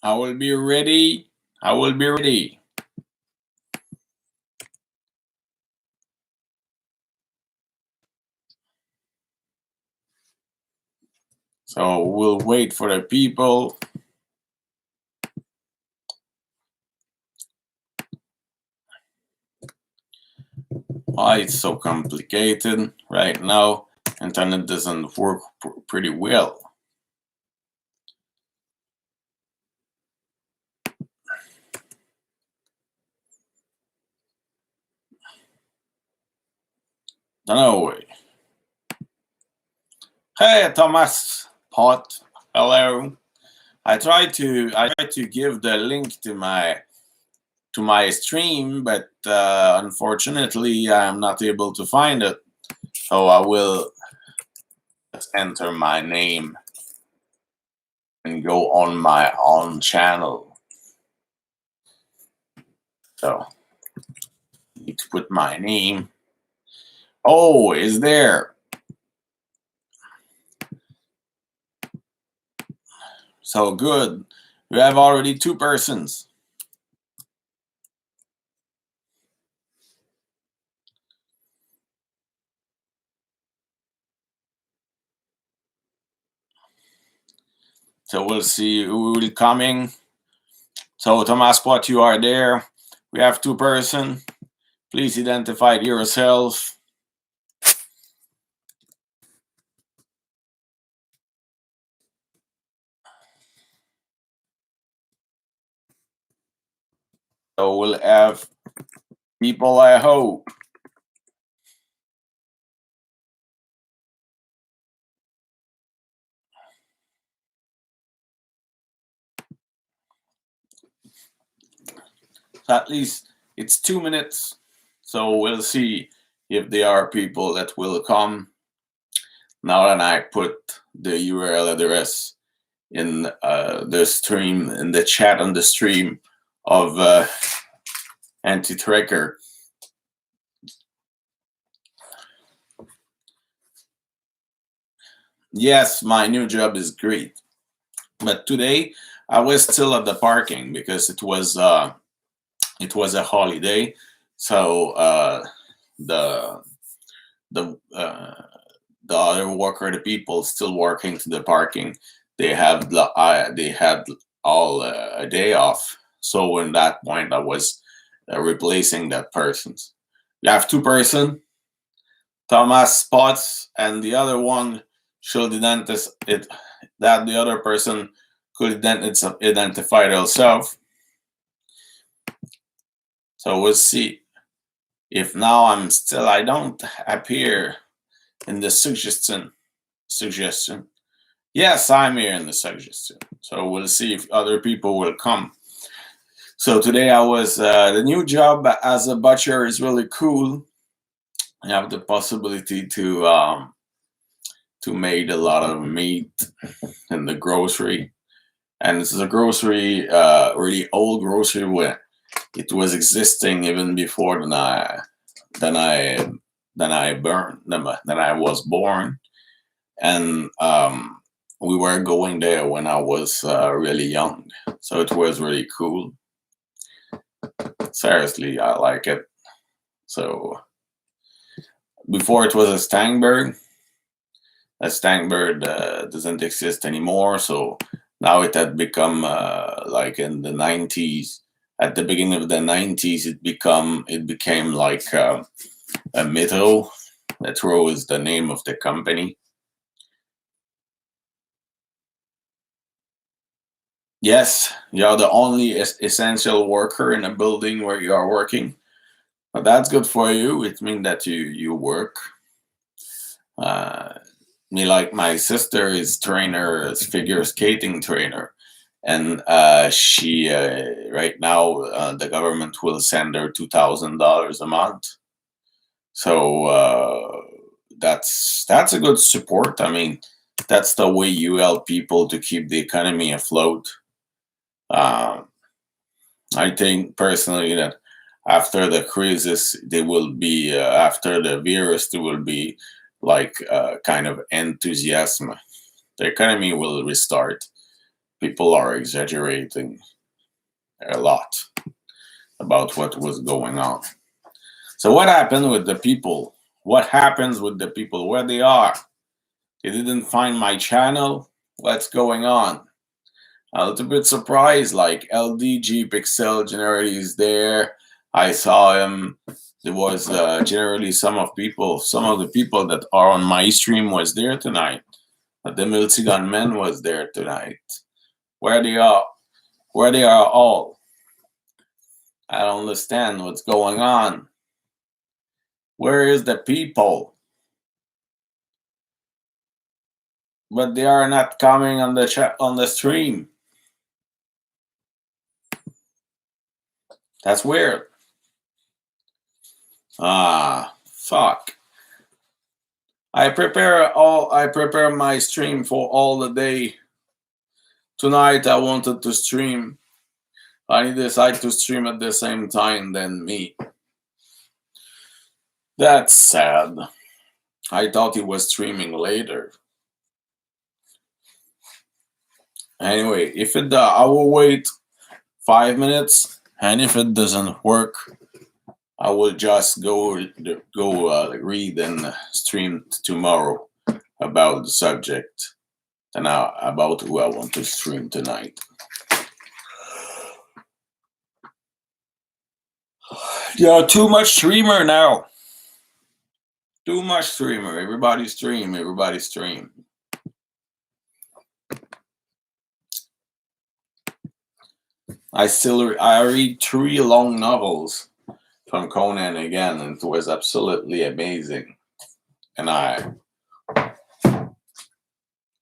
I will be ready. I will be ready. So we'll wait for the people. Why it's so complicated right now? Internet doesn't work pretty well. No way. Hey, Thomas Pot. Hello. I tried to give the link to my stream, but unfortunately, I'm not able to find it. So I will just enter my name and go on my own channel. So I need to put my name. Oh, is there? So good. We have already two persons. So we'll see who will coming. So Thomas Pot, you are there. We have two person. Please identify yourself. So we'll have people, I hope. So at least it's 2 minutes. So we'll see if there are people that will come. Now that I put the URL address in the stream, in the chat on the stream of Anti-Tracker. Yes, my new job is great. But today I was still at the parking because it was a holiday. So the the uh, the other worker, the people still working to the parking, they had all a day off. So in that point, I was replacing that person. You have two person, Thomas Spots, and the other one should identify it that the other person could identify themselves. So we'll see if now I don't appear in the suggestion. Yes, I'm here in the suggestion. So we'll see if other people will come. So today I was the new job as a butcher is really cool. I have the possibility to make a lot of meat in the grocery, and this is a grocery, really old grocery where it was existing even before than I than I was born, and we were going there when I was really young, so it was really cool. Seriously, I like it. So before it was a Stangberg. A Stangberg doesn't exist anymore, so now it had become like in the 90s. At the beginning of the 90s, it became like a Metro. Metro is the name of the company. Yes, you are the only essential worker in a building where you are working. But that's good for you. It means that you work. Uh, Me, like my sister is trainer, is figure skating trainer, and she right now the government will send her $2,000 a month. So that's a good support. I mean, that's the way you help people to keep the economy afloat. Uh, I think personally that after the crisis, they will be after the virus, there will be like kind of enthusiasm. The economy will restart. people are exaggerating a lot about what was going on. So what happened with the people? What happens with the people? Where they are? They didn't find my channel. What's going on? A little bit surprised. Like LDG Pixel generally is there. I saw him. There was generally some of the people that are on my stream was there tonight. The Multigun Men was there tonight. Where they are? Where they are all? I don't understand what's going on. Where is the people? But they are not coming on the on the stream. That's weird. Ah, fuck. I prepare my stream for all the day. Tonight I wanted to stream. I decided to stream at the same time than me. That's sad. I thought he was streaming later. Anyway, if it I will wait 5 minutes, and if it doesn't work, I will just go read and stream tomorrow about the subject and about who I want to stream tonight. There are too much streamer now. Too much streamer. Everybody stream. Everybody stream. I read 3 long novels from Conan again, and it was absolutely amazing. And I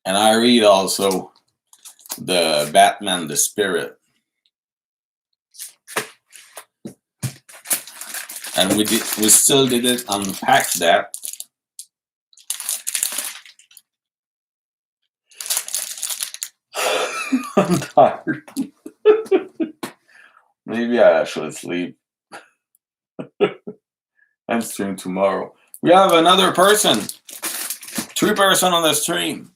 read also the Batman the Spirit. And we still didn't unpack that. I'm tired. Maybe I should sleep and stream tomorrow. We have another person. 3 person on the stream.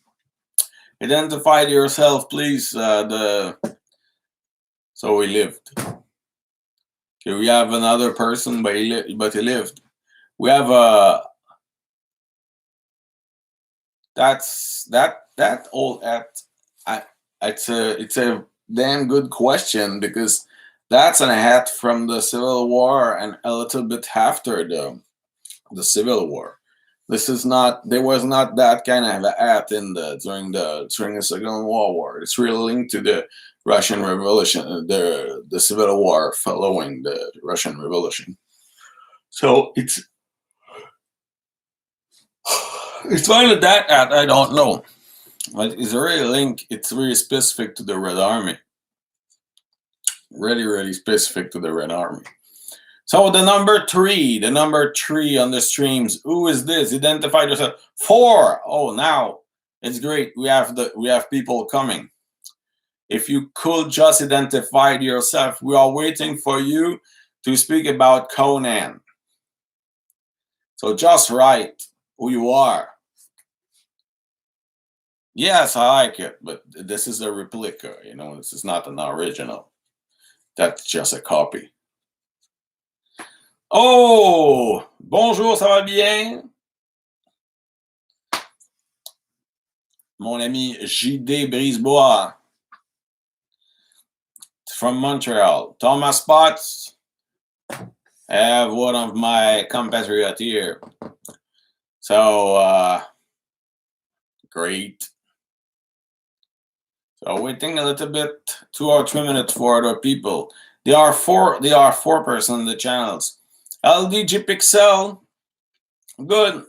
Identify yourself, please. So we lived. Okay, we have another person, but he lived. We have a. It's a damn good question, because that's an hat from the Civil War and a little bit after the Civil War. There was not that kind of a hat during the Second World War. It's really linked to the Russian Revolution, the Civil War following the Russian Revolution. So it's finally that hat, I don't know. But it's really linked, it's really specific to the Red Army. Really, really specific to the Red Army. So the number 3 on the streams. Who is this? Identify yourself. 4. Oh, now it's great. We have people coming. If you could just identify yourself, we are waiting for you to speak about Conan. So just write who you are. Yes, I like it, but this is a replica. This is not an original. That's just a copy. Oh, bonjour, ça va bien? Mon ami J.D. Brisebois from Montreal. Thomas Potts. I have one of my compatriots here. So, great. So waiting a little bit, 2 or 3 minutes for other people. There are 4 person on the channels. LDG Pixel, good.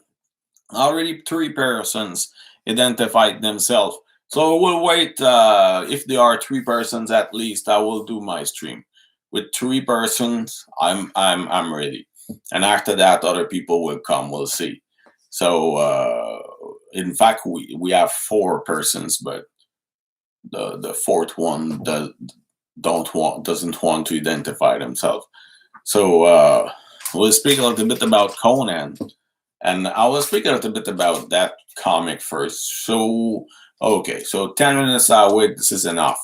Already 3 persons identified themselves. So we'll wait. If there are 3 persons at least, I will do my stream. With 3 persons, I'm ready. And after that, other people will come. We'll see. So in fact, we have 4 persons, but the 4th one doesn't want to identify themselves. So we'll speak a little bit about Conan, and I will speak a little bit about that comic first. So okay, so 10 minutes I'll wait. This is enough.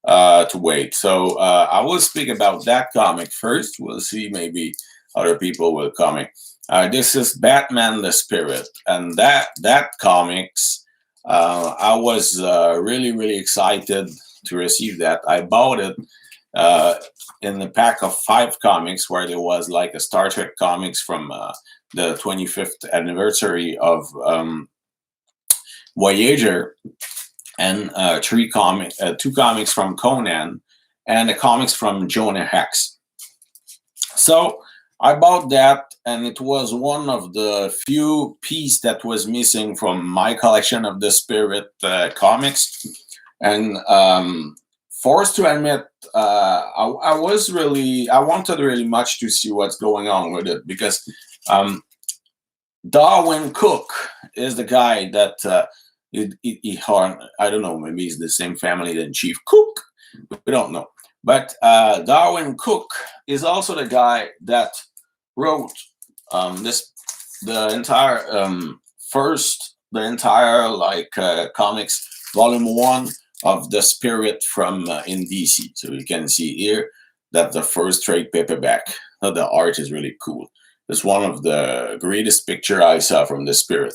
to wait. So I will speak about that comic first. We'll see, maybe other people will comment. This is Batman the Spirit, and that comics. I was really excited to receive that. I bought it uh, in the pack of 5 comics, where there was like a Star Trek comics from the 25th anniversary of Voyager, and 2 comics from Conan, and the comics from Jonah Hex. So I bought that, and it was one of the few pieces that was missing from my collection of the Spirit comics. And forced to admit, I wanted really much to see what's going on with it, because um, Darwin Cook is the guy that I don't know, maybe he's the same family than Chief Cook. We don't know. But Darwin Cook is also the guy that wrote this the entire comics volume 1 of the Spirit from in DC. So you can see here that the first trade paperback. The art is really cool. It's one of the greatest picture I saw from the Spirit.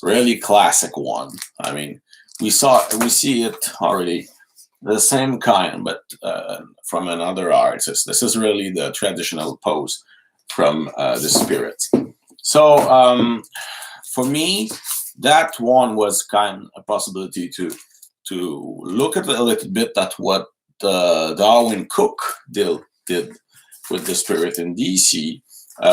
Really classic one. I mean, we see it already, the same kind, but from another artist. This is really the traditional pose from the Spirit. So for me, that one was kind of a possibility to look at a little bit at what Darwin Cook did with the Spirit in DC.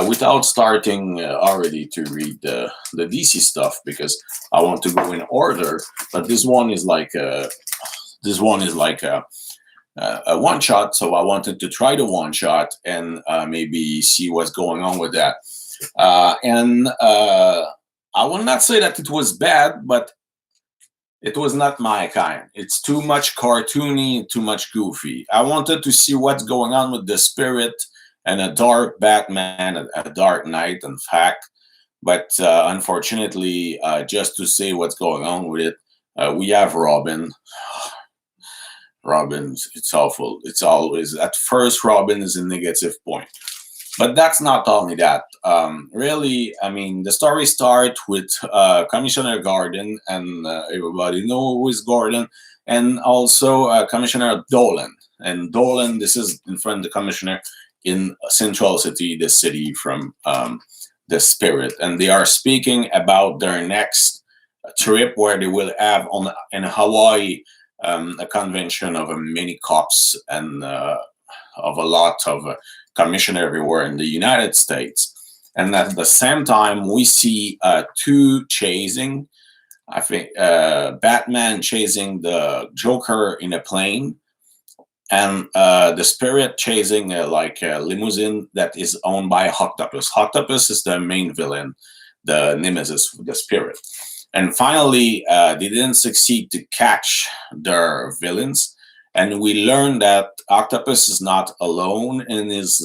Without starting already to read the DC stuff, because I want to go in order. But this one is like a one shot, so I wanted to try the one shot and maybe see what's going on with that. And I will not say that it was bad, but it was not my kind. It's too much cartoony, too much goofy. I wanted to see what's going on with the Spirit and a dark Batman, a dark Knight, in fact. But unfortunately, just to say what's going on with it, we have Robin. Robin, it's awful. It's always, at first, Robin is a negative point. But that's not only that. Really, I mean, the story starts with Commissioner Gordon, and everybody knows who is Gordon, and also Commissioner Dolan. And Dolan, this is in front of the Commissioner in Central City, the city from the Spirit. And they are speaking about their next trip, where they will have in Hawaii a convention of many cops and of a lot of commissioner everywhere in the United States. And at the same time, we see 2 chasing. I think Batman chasing the Joker in a plane, and the Spirit chasing a limousine that is owned by Octopus. Octopus is the main villain, the nemesis of the Spirit. And finally, they didn't succeed to catch their villains. And we learn that Octopus is not alone in his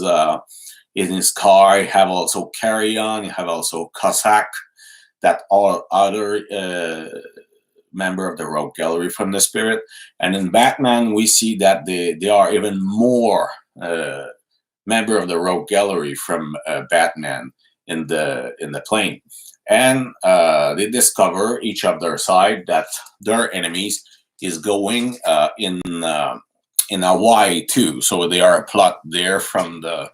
car. You have also Carrion, you have also Cossack, that all other member of the Rogue Gallery from the Spirit. And in Batman, we see that they are even more member of the Rogue Gallery from Batman in the plane. And they discover each of their side that their enemies is going in Hawaii too. So they are a plot there from the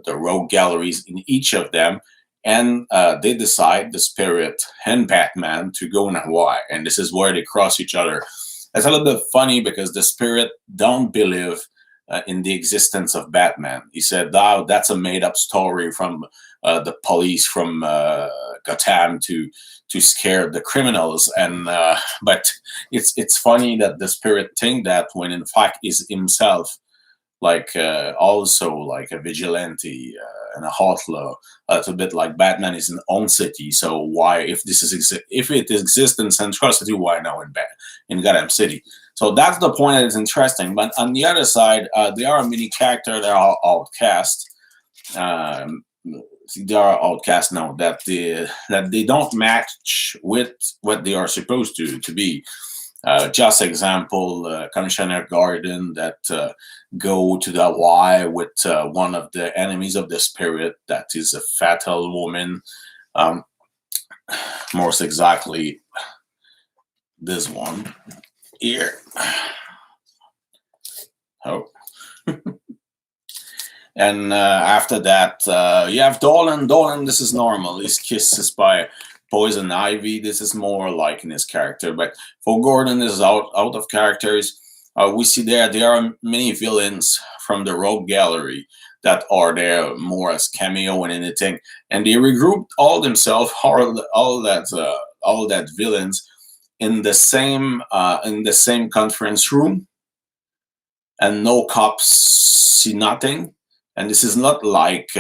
Rogue Galleries in each of them. And they decide, the Spirit and Batman, to go in Hawaii. And this is where they cross each other. It's a little bit funny because the Spirit don't believe in the existence of Batman. He said, "Oh, that's a made-up story from the police from Gotham to scare the criminals." And but it's funny that the Spirit think that, when in fact is himself also like a vigilante and a outlaw, a little bit like Batman is in own city. So why, if it exists in Central City, why now in Gotham City? So that's the point that is interesting. But on the other side, there are many characters that are outcast. They are outcast now, that they don't match with what they are supposed to be. Just example, Commissioner Gordon that go to the Y with one of the enemies of the spirit that is a fatal woman. Um, Most exactly, this one here. Oh. And after that, you have Dolan. Dolan, this is normal. He's kissed by Poison Ivy. This is more like in his character. But for Gordon, this is out of characters. We see there are many villains from the Rogue Gallery that are there more as cameo and anything, and they regrouped all themselves, all that villains in the same conference room, and no cops see nothing. And this is not like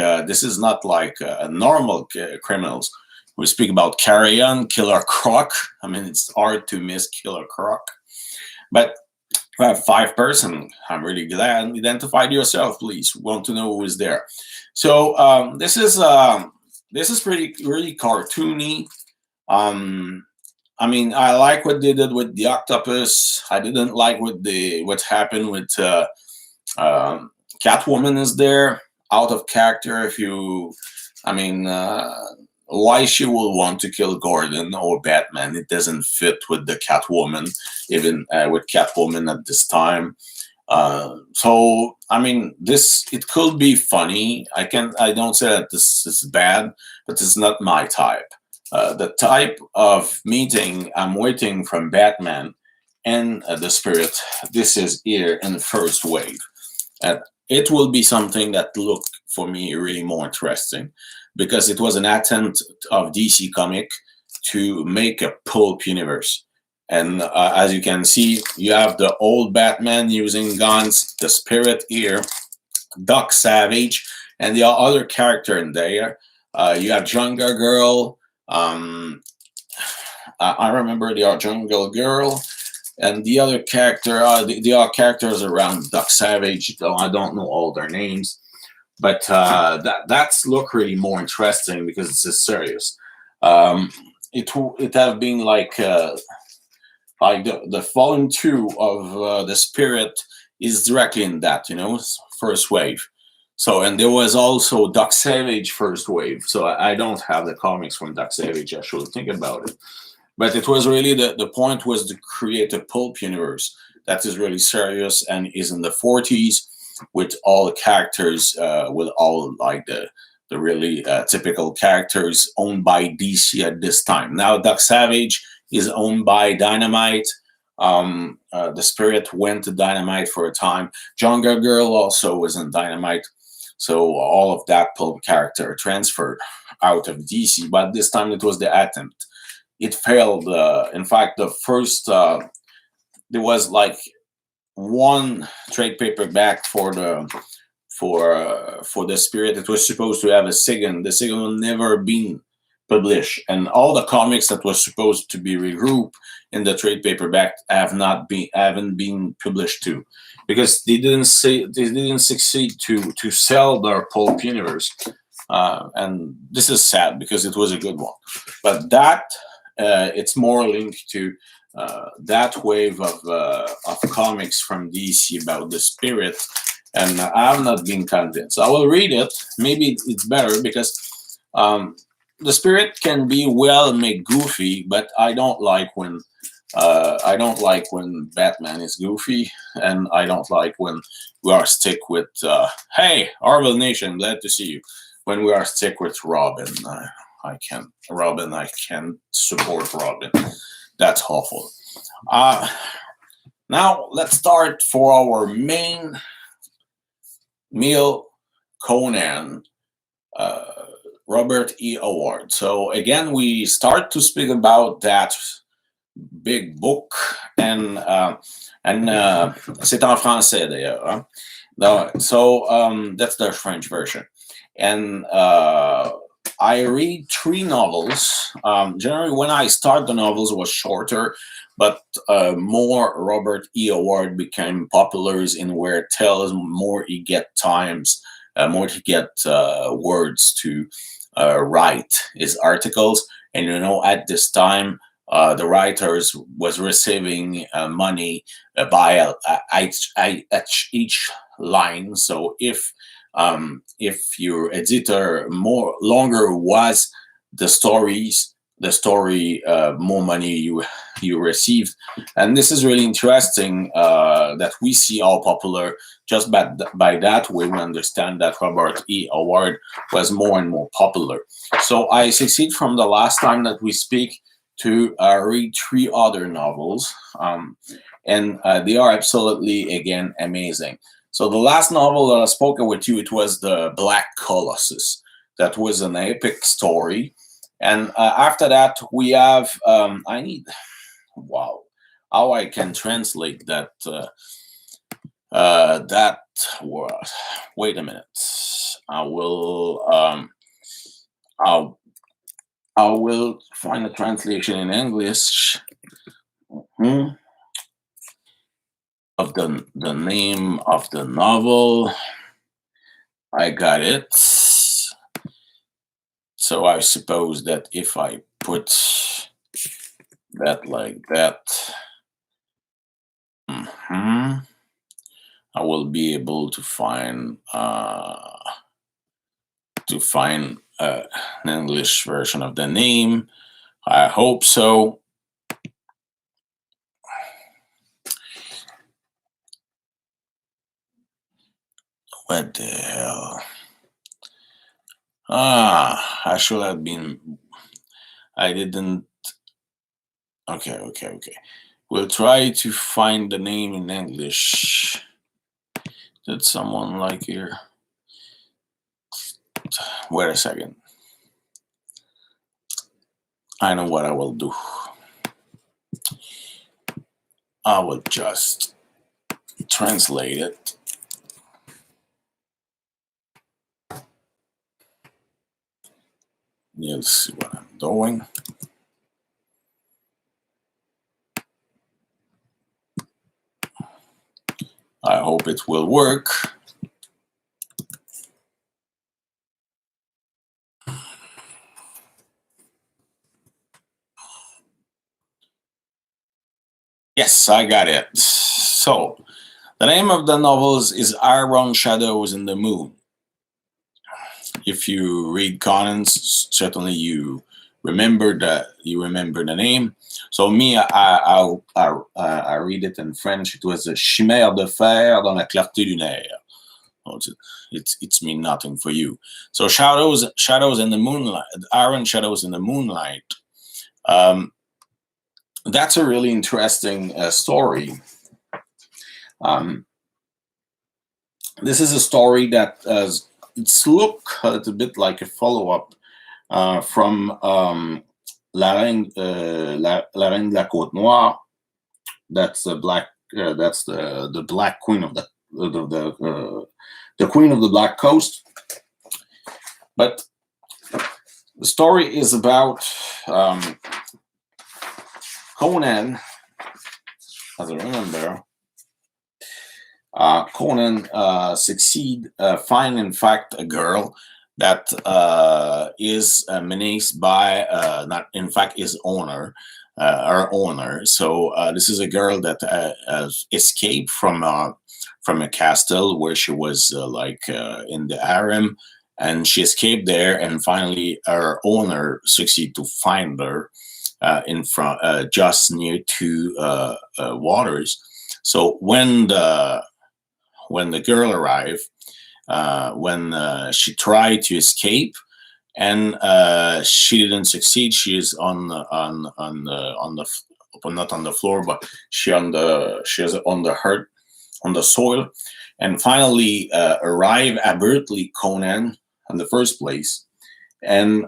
normal criminals. We speak about Carrion, Killer Croc. I mean, it's hard to miss Killer Croc. But we have 5 person. I'm really glad. Identify yourself, please. We want to know who is there. So this is pretty really cartoony. Um, I mean, I like what they did with the octopus. I didn't like what happened with Catwoman is there out of character. If you, I mean, why she will want to kill Gordon or Batman? It doesn't fit with the Catwoman, even with Catwoman at this time. So I mean, this it could be funny. I don't say that this is bad, but it's not my type. The type of meeting I'm waiting from Batman and the Spirit. This is here in the first wave. And it will be something that look for me really more interesting because it was an attempt of DC Comic to make a pulp universe. And as you can see, you have the old Batman using guns, the Spirit here, Doc Savage, and the other character in there. You have Jungle Girl. I remember the Jungle Girl. And the other character, the other characters around Duck Savage, though I don't know all their names, but that's look really more interesting because it's serious. It have been like the volume 2 of the Spirit is directly in that first wave. So and there was also Duck Savage first wave. So I don't have the comics from Duck Savage. I should think about it. But it was really the point was to create a pulp universe that is really serious and is in the 40s with all the characters, with all like the really typical characters owned by DC at this time. Now Doc Savage is owned by Dynamite. The Spirit went to Dynamite for a time. Jungle Girl also was in Dynamite. So all of that pulp character transferred out of DC, but this time it was the attempt. It failed. In fact, the first there was like one trade paperback for the Spirit. It was supposed to have a second. The second one never been published, and all the comics that was supposed to be regrouped in the trade paperback haven't been published too, because they didn't succeed to sell their pulp universe. And this is sad because it was a good one, but that. It's more linked to that wave of comics from DC about the Spirit, and I have not been convinced. I will read it. Maybe it's better because the Spirit can be well made goofy, but I don't like when Batman is goofy, and I don't like when we are stick with hey, Marvel Nation, glad to see you. When we are stick with Robin. I can't support Robin. That's awful. Now let's start for our main meal, Conan, Robert E. Award. So again, we start to speak about that big book, and c'est en français d'ailleurs. Hein? So that's the French version, and I read 3 novels. Generally, when I start the novels, it was shorter, but more Robert E. Award became popular in where it tells more he get times, more he get words to write his articles. And at this time, the writers was receiving money by each line. So if your editor more longer was the story more money you received. And this is really interesting that we see how popular. Just by that way, we understand that Robert E. Howard was more and more popular. So I succeed from the last time that we speak to read three other novels, and they are absolutely again amazing. So the last novel that I spoke with you, it was the Black Colossus. That was an epic story, and after that we have I need wow how I can translate that that word. Wait a minute. I will I'll I will find a translation in English of the name of the novel. I got it. So I suppose that if I put that like that, I will be able to find an English version of the name. I hope so. What the hell? I should have been. I didn't. Okay. We'll try to find the name in English. Did someone like here? Wait a second. I know what I will do. I will just translate it. You'll see what I'm doing. I hope it will work. Yes, I got it. So, the name of the novels is Iron Shadows in the Moon. If you read Conan, certainly you remember the name. So me, I read it in French. It was a chimère de fer dans la clarté lunaire. It's mean nothing for you. So shadows in the moonlight, Iron Shadows in the Moonlight. That's a really interesting story. This is a story that it's look a little bit like a follow-up from La Reine de la Côte Noire. That's the black. That's the Black Queen of the Queen of the Black Coast. But the story is about Conan, as I remember. Conan succeed find in fact a girl that is menaced by not in fact his owner, her owner. So this is a girl that has escaped from a castle where she was in the harem, and she escaped there, and finally her owner succeed to find her in front just near two waters. So when the girl arrived, when she tried to escape and she didn't succeed, she is on the well, not on the floor, but she is on the earth, on the soil, and finally arrive abruptly Conan in the first place, and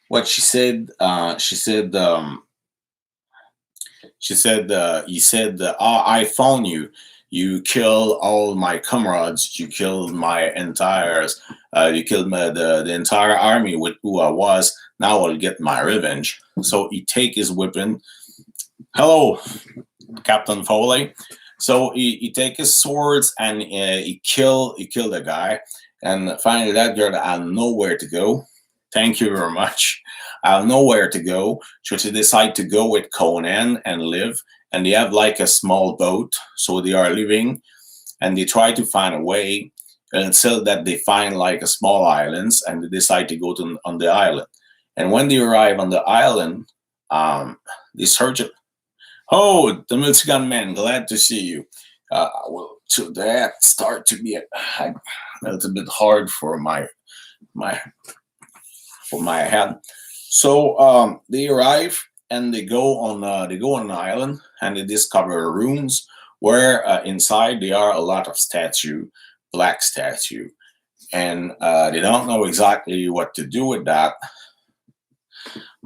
what she said, he said, I found you. You killed all my comrades. You killed my entire, you killed the entire army with who I was. Now I'll get my revenge. So he take his weapon. Hello, Captain Foley. So he take his swords and he kill the guy. And finally that girl had nowhere to go. Thank you very much. I have nowhere to go, so they decide to go with Conan and live. And they have like a small boat, so they are living, and they try to find a way until that they find like a small islands, and they decide to go to on the island. And when they arrive on the island, they search it. Oh, the Mexican man, glad to see you. Well, to that start to be a little bit hard for my for my head. So they arrive and they go on an island, and they discover rooms where inside there are a lot of statue, black statue, and they don't know exactly what to do with that.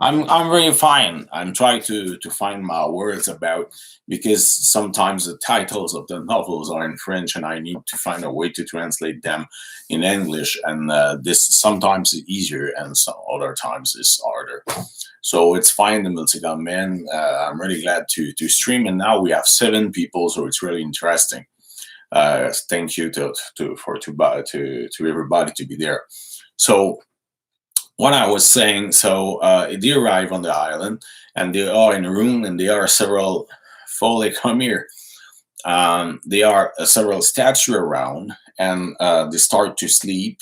I'm very fine. I'm trying to find my words about, because sometimes the titles of the novels are in French and I need to find a way to translate them in English, and this sometimes is easier and some other times is harder. So it's fine, the Multigun Man. I'm really glad to stream, and now we have 7 people, so it's really interesting. Thank you to everybody to be there. So what I was saying, so they arrive on the island and they are in a room, and there are several Foley, come here. There are several statues around, and they start to sleep.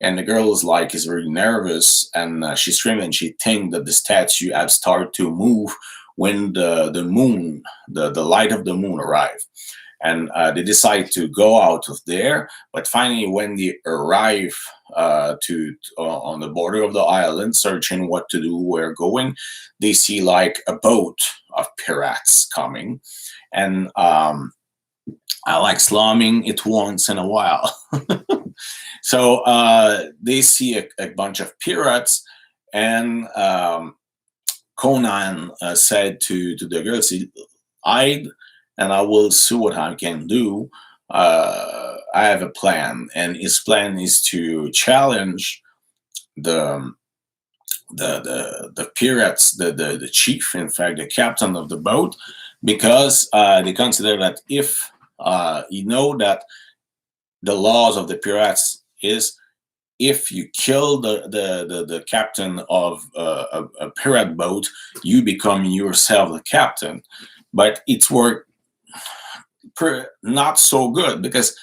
And the girl is very nervous, and she's screaming. She thinks that the statue have started to move when the moon, the light of the moon arrive, and they decide to go out of there. But finally, when they arrive to on the border of the island, searching what to do, where going, they see like a boat of pirates coming, and I like slamming it once in a while. So they see a bunch of pirates, and Conan said to the girls, "Hide, and I will see what I can do. I have a plan," and his plan is to challenge the the pirates, the chief, in fact, the captain of the boat, because they consider that if you know that the laws of the pirates is, if you kill the captain of a pirate boat, you become yourself the captain. But it's worked not so good, because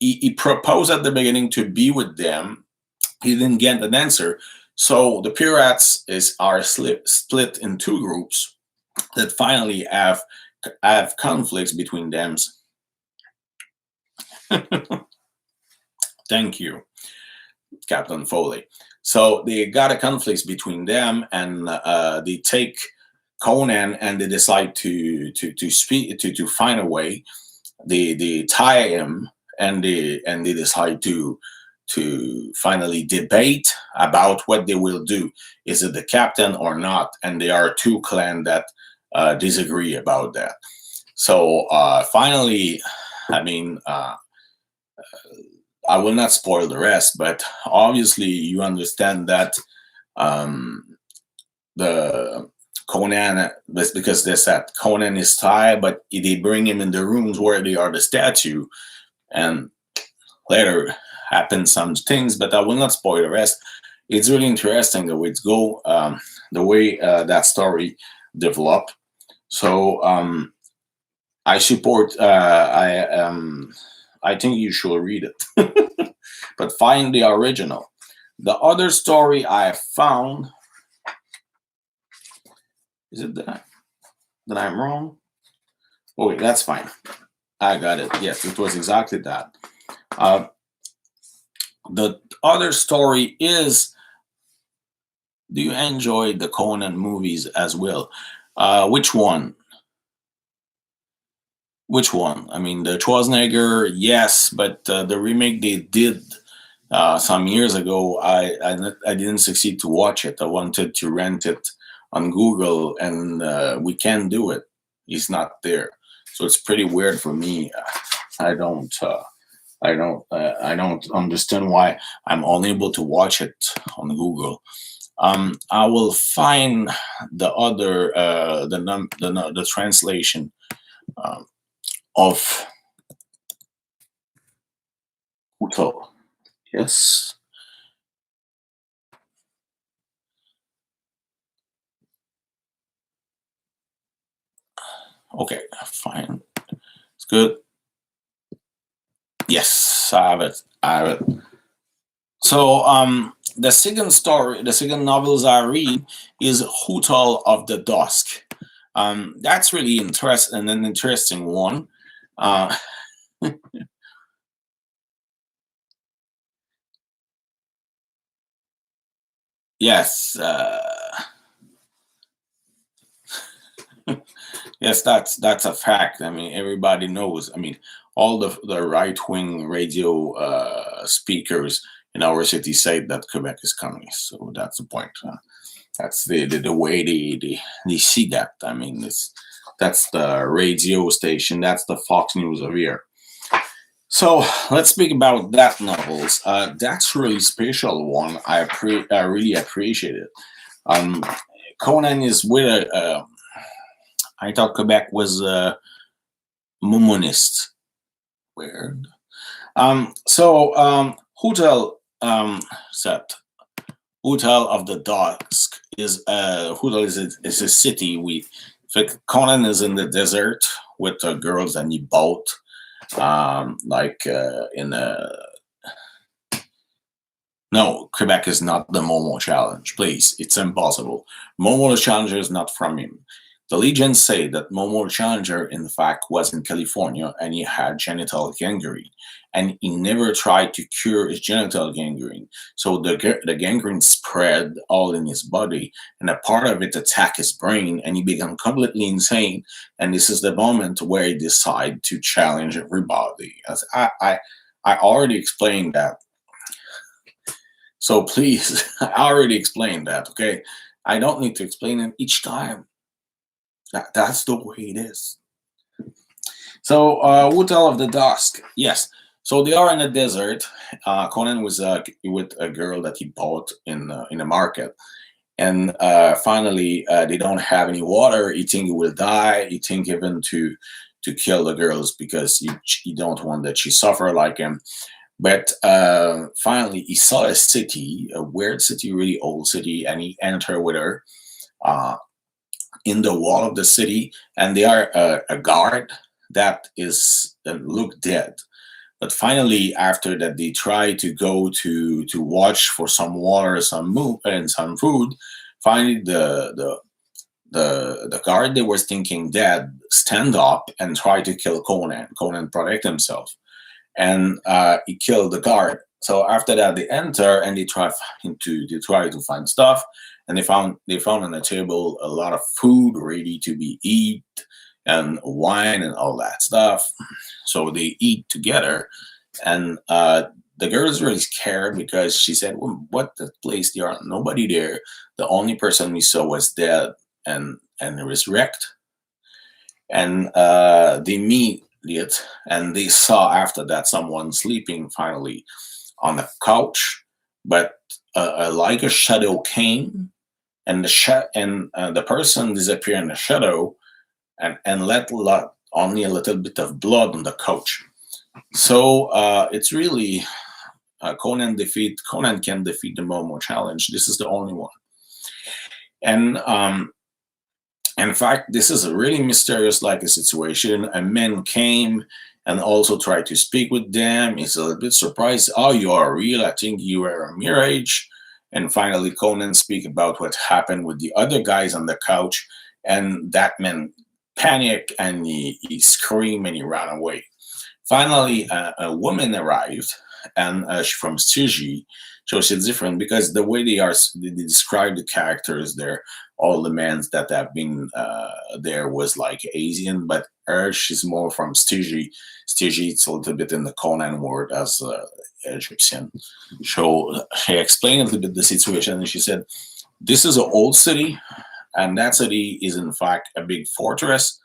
he proposed at the beginning to be with them. He didn't get an answer. So the pirates are split in 2 groups that finally have conflicts between them. Thank you, Captain Foley. So they got a conflict between them, and they take Conan, and they decide to speak to find a way. They tie him, and they decide to finally debate about what they will do. Is it the captain or not? And there are 2 clans that disagree about that. So finally, I mean, I will not spoil the rest, but obviously you understand that the Conan, that's because they said Conan is tired, but they bring him in the rooms where they are the statue, and later happen some things, but I will not spoil the rest. It's really interesting the way it's go, the way that story develop. So I support. I think you should read it, but find the original. The other story I found, is it that I'm wrong? Oh wait, that's fine. I got it. Yes, it was exactly that. Uh, the other story is, do you enjoy the Conan movies as well? Which one? Which one? I mean, the Schwarzenegger, yes, but the remake they did some years ago, I didn't succeed to watch it. I wanted to rent it on Google, and we can't do it. It's not there, so it's pretty weird for me. I don't. I don't understand why I'm unable to watch it on Google. I will find the other the translation um, of Uto. Yes, Okay, fine. It's good. Yes, I have it. I have it. So, the second story, the second novels I read is Hotel of the Dusk. That's really interesting, and an interesting one. Uh, yes, yes, that's a fact. I mean, everybody knows. I mean, all the right wing radio speakers in our city say that Quebec is communist. So that's the point. That's the way they see that. I mean, that's the radio station. That's the Fox News of here. So let's speak about that novels. That's really special one. I really appreciate it. Um, Conan is with a. I thought Quebec was Momonist. Weird. Hotel set Hotel of the Dusk is Hotel is a city. Conan is in the desert with the girls and he boat like in a no, Quebec is not the Momo challenge. Please, it's impossible. Momo the challenger is not from him. The legends say that Momo the challenger, in fact, was in California and he had genital gangrene, and he never tried to cure his genital gangrene. So the gangrene spread all in his body, and a part of it attacked his brain, and he became completely insane. And this is the moment where he decided to challenge everybody. As I already explained that, so please, I already explained that, okay? I don't need to explain it each time. That's the way it is. So, Hotel of the Dusk, yes. So they are in the desert. Conan was with a girl that he bought in the market, and finally they don't have any water. He think he will die. He think even to kill the girls because he don't want that she suffer like him. But finally, he saw a city, a weird city, really old city, and he entered with her uh, in the wall of the city. And they are a guard that is look dead. But finally, after that, they try to go to watch for some water, some move, and some food. Finally, the guard they were thinking dead stand up and try to kill Conan. Conan protect himself and he killed the guard. So after that, they enter and they try to find stuff, and they found on the table a lot of food ready to be eat and wine and all that stuff. So they eat together, and the girl is really scared because she said, well, "What the place? There are nobody there. The only person we saw was dead and resurrect." And they meet it, and they saw after that someone sleeping finally on the couch, but like a shadow came, and the person disappeared in the shadow, and only a little bit of blood on the couch. So it's really Conan can defeat the Momo challenge. This is the only one, and in fact, this is a really mysterious like a situation. A man came and also tried to speak with them. He's a little bit surprised. Oh, you are real. I think you are a mirage. And finally, Conan speak about what happened with the other guys on the couch. And that man panicked and he screamed and he ran away. Finally, a woman arrived, and she's from Stigi. So she's different because the way they describe the characters there, all the men that have been there was like Asian, but her, she's more from Stigi. Stigi, it's a little bit in the Conan word as Egyptian. So she explained a little bit the situation, and she said, "This is an old city, and that city is in fact a big fortress.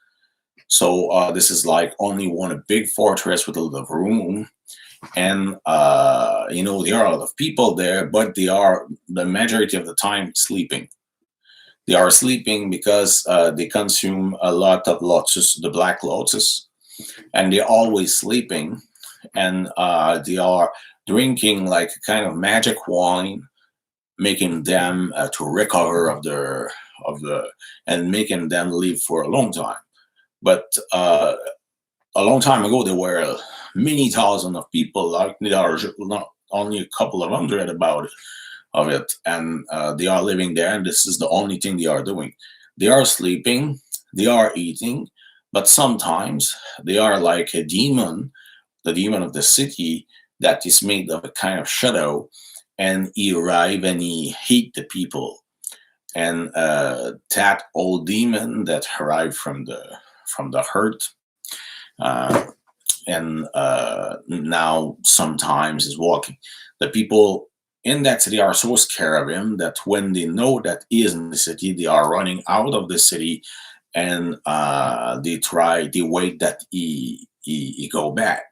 So this is like only one big fortress with a lot of room, and there are a lot of people there, but they are the majority of the time sleeping. They are sleeping because they consume a lot of lotus, the black lotus, and they're always sleeping, and they are drinking like a kind of magic wine, making them to recover of the and making them live for a long time." But a long time ago, there were many thousands of people. Like there are not only a couple of hundred about it, of it, and they are living there, and this is the only thing they are doing. They are sleeping, they are eating, but sometimes they are like a demon, the demon of the city that is made of a kind of shadow, and he arrive and he hate the people. And that old demon that arrived from the hurt, uh, and now sometimes is walking. The people in that city are so scared of him that when they know that he is in the city, they are running out of the city, and they wait that he go back.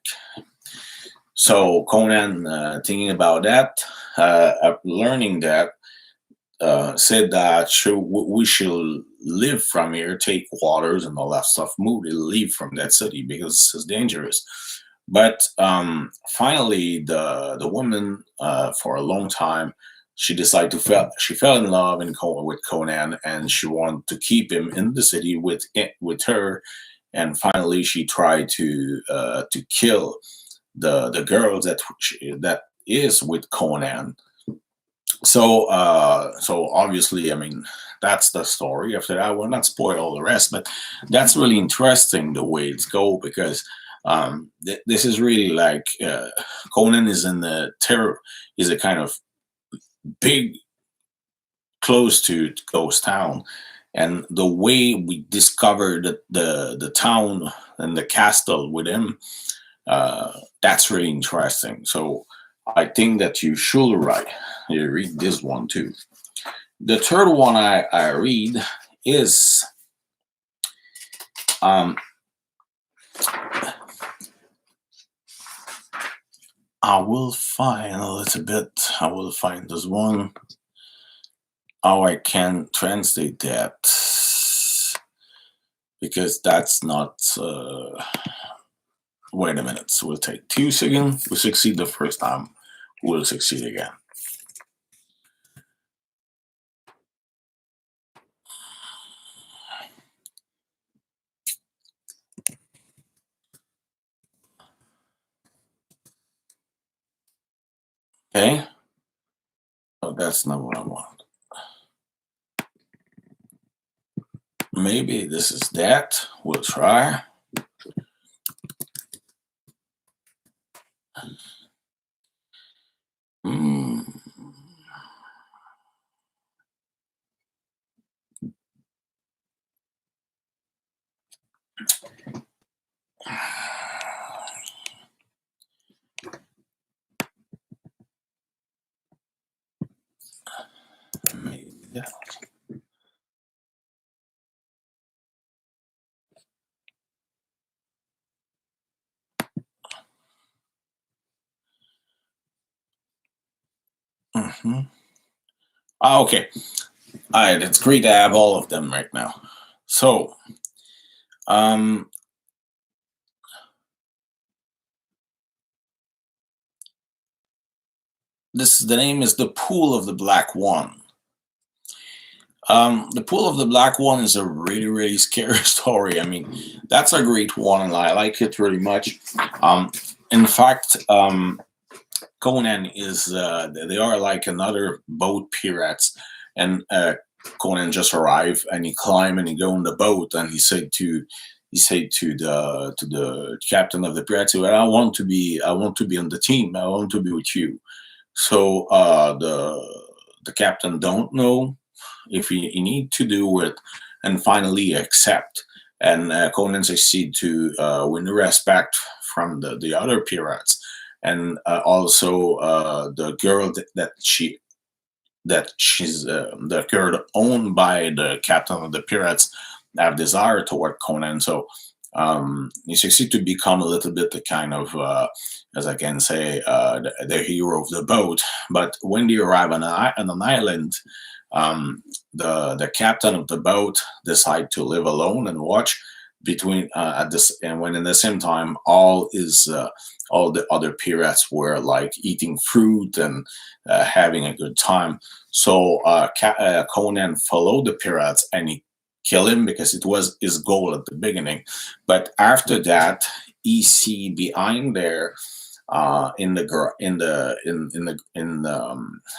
So Conan, thinking about that, learning that, said that we should live from here, take waters and all that stuff, move, leave from that city because it's dangerous. But finally, the woman, for a long time, she fell in love with Conan, and she wanted to keep him in the city with her. And finally, she tried to kill the girl that is with Conan. So obviously, I mean, that's the story. After that, I will not spoil all the rest, but that's really interesting the way it's go, because this is really like, Conan is in the terror, is a kind of big, close to ghost town, and the way we discovered the town and the castle with him, that's really interesting. So I think that you read this one too. The third one I read is, um, I will find a little bit. I will find this one. How I can translate that, because that's not. Wait a minute. So we'll take 2 seconds. We succeed the first time. We'll succeed again. Okay. Oh, that's not what I want. Maybe this is that. We'll try. Hmm. Maybe that. Mm-hmm. Okay. All right. It's great to have all of them right now. So, um, the name is the Pool of the Black One. The Pool of the Black One is a really, really scary story. I mean, that's a great one, and I like it really much. Um, in fact, Conan is, they are like another boat pirates, and Conan just arrived and he climb and he go on the boat, and he said to the captain of the pirates, "Well, I want to be on the team. I want to be with you." So the captain don't know if he need to do it, and finally accept. And Conan succeed to win the respect from the other pirates, and also the girl that she's the girl owned by the captain of the pirates have desire toward Conan. So he succeed to become a little bit the kind of, as I can say, the hero of the boat. But when they arrive on an island, the captain of the boat decide to live alone and watch between, at this, and when in the same time all the other pirates were like eating fruit and having a good time. So Conan followed the pirates, and he kill him because it was his goal at the beginning. But after that, he see behind there, in the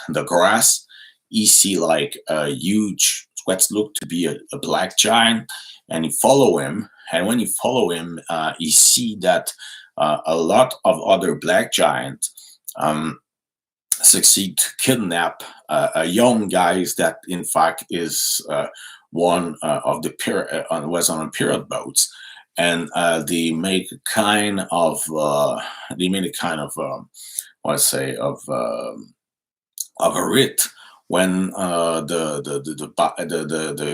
the grass, he see like a huge what looked to be a black giant, and he follow him. And when you follow him, you see that a lot of other black giants succeed to kidnap a young guys that in fact is one of the was on a period boats, and they made a kind of let's say of a rite when the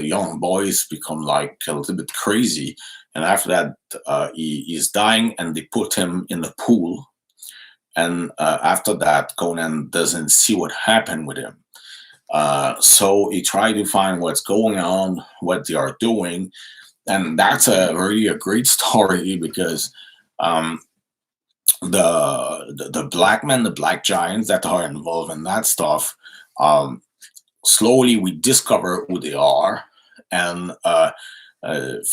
young boys become like a little bit crazy, and after that he's dying, and they put him in the pool, and after that Conan doesn't see what happened with him. So he tried to find what's going on, what they are doing, and that's a really a great story because um, the black men, the black giants that are involved in that stuff, um, slowly we discover who they are, and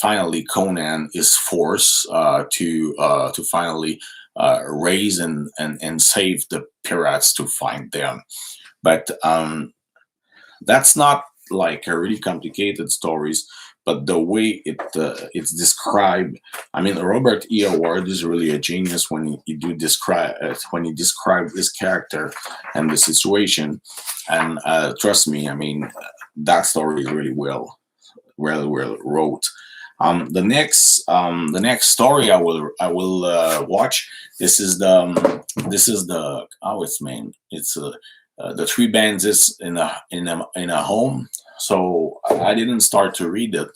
finally Conan is forced to finally raise and save the pirates to find them. But that's not like a really complicated stories, but the way it's described. I mean, Robert E. Howard is really a genius when he do describe when he described this character and the situation. And trust me, I mean, that story is really well wrote. The next story I will watch. This is the how it's named. It's the three bandits in a home. So I didn't start to read it,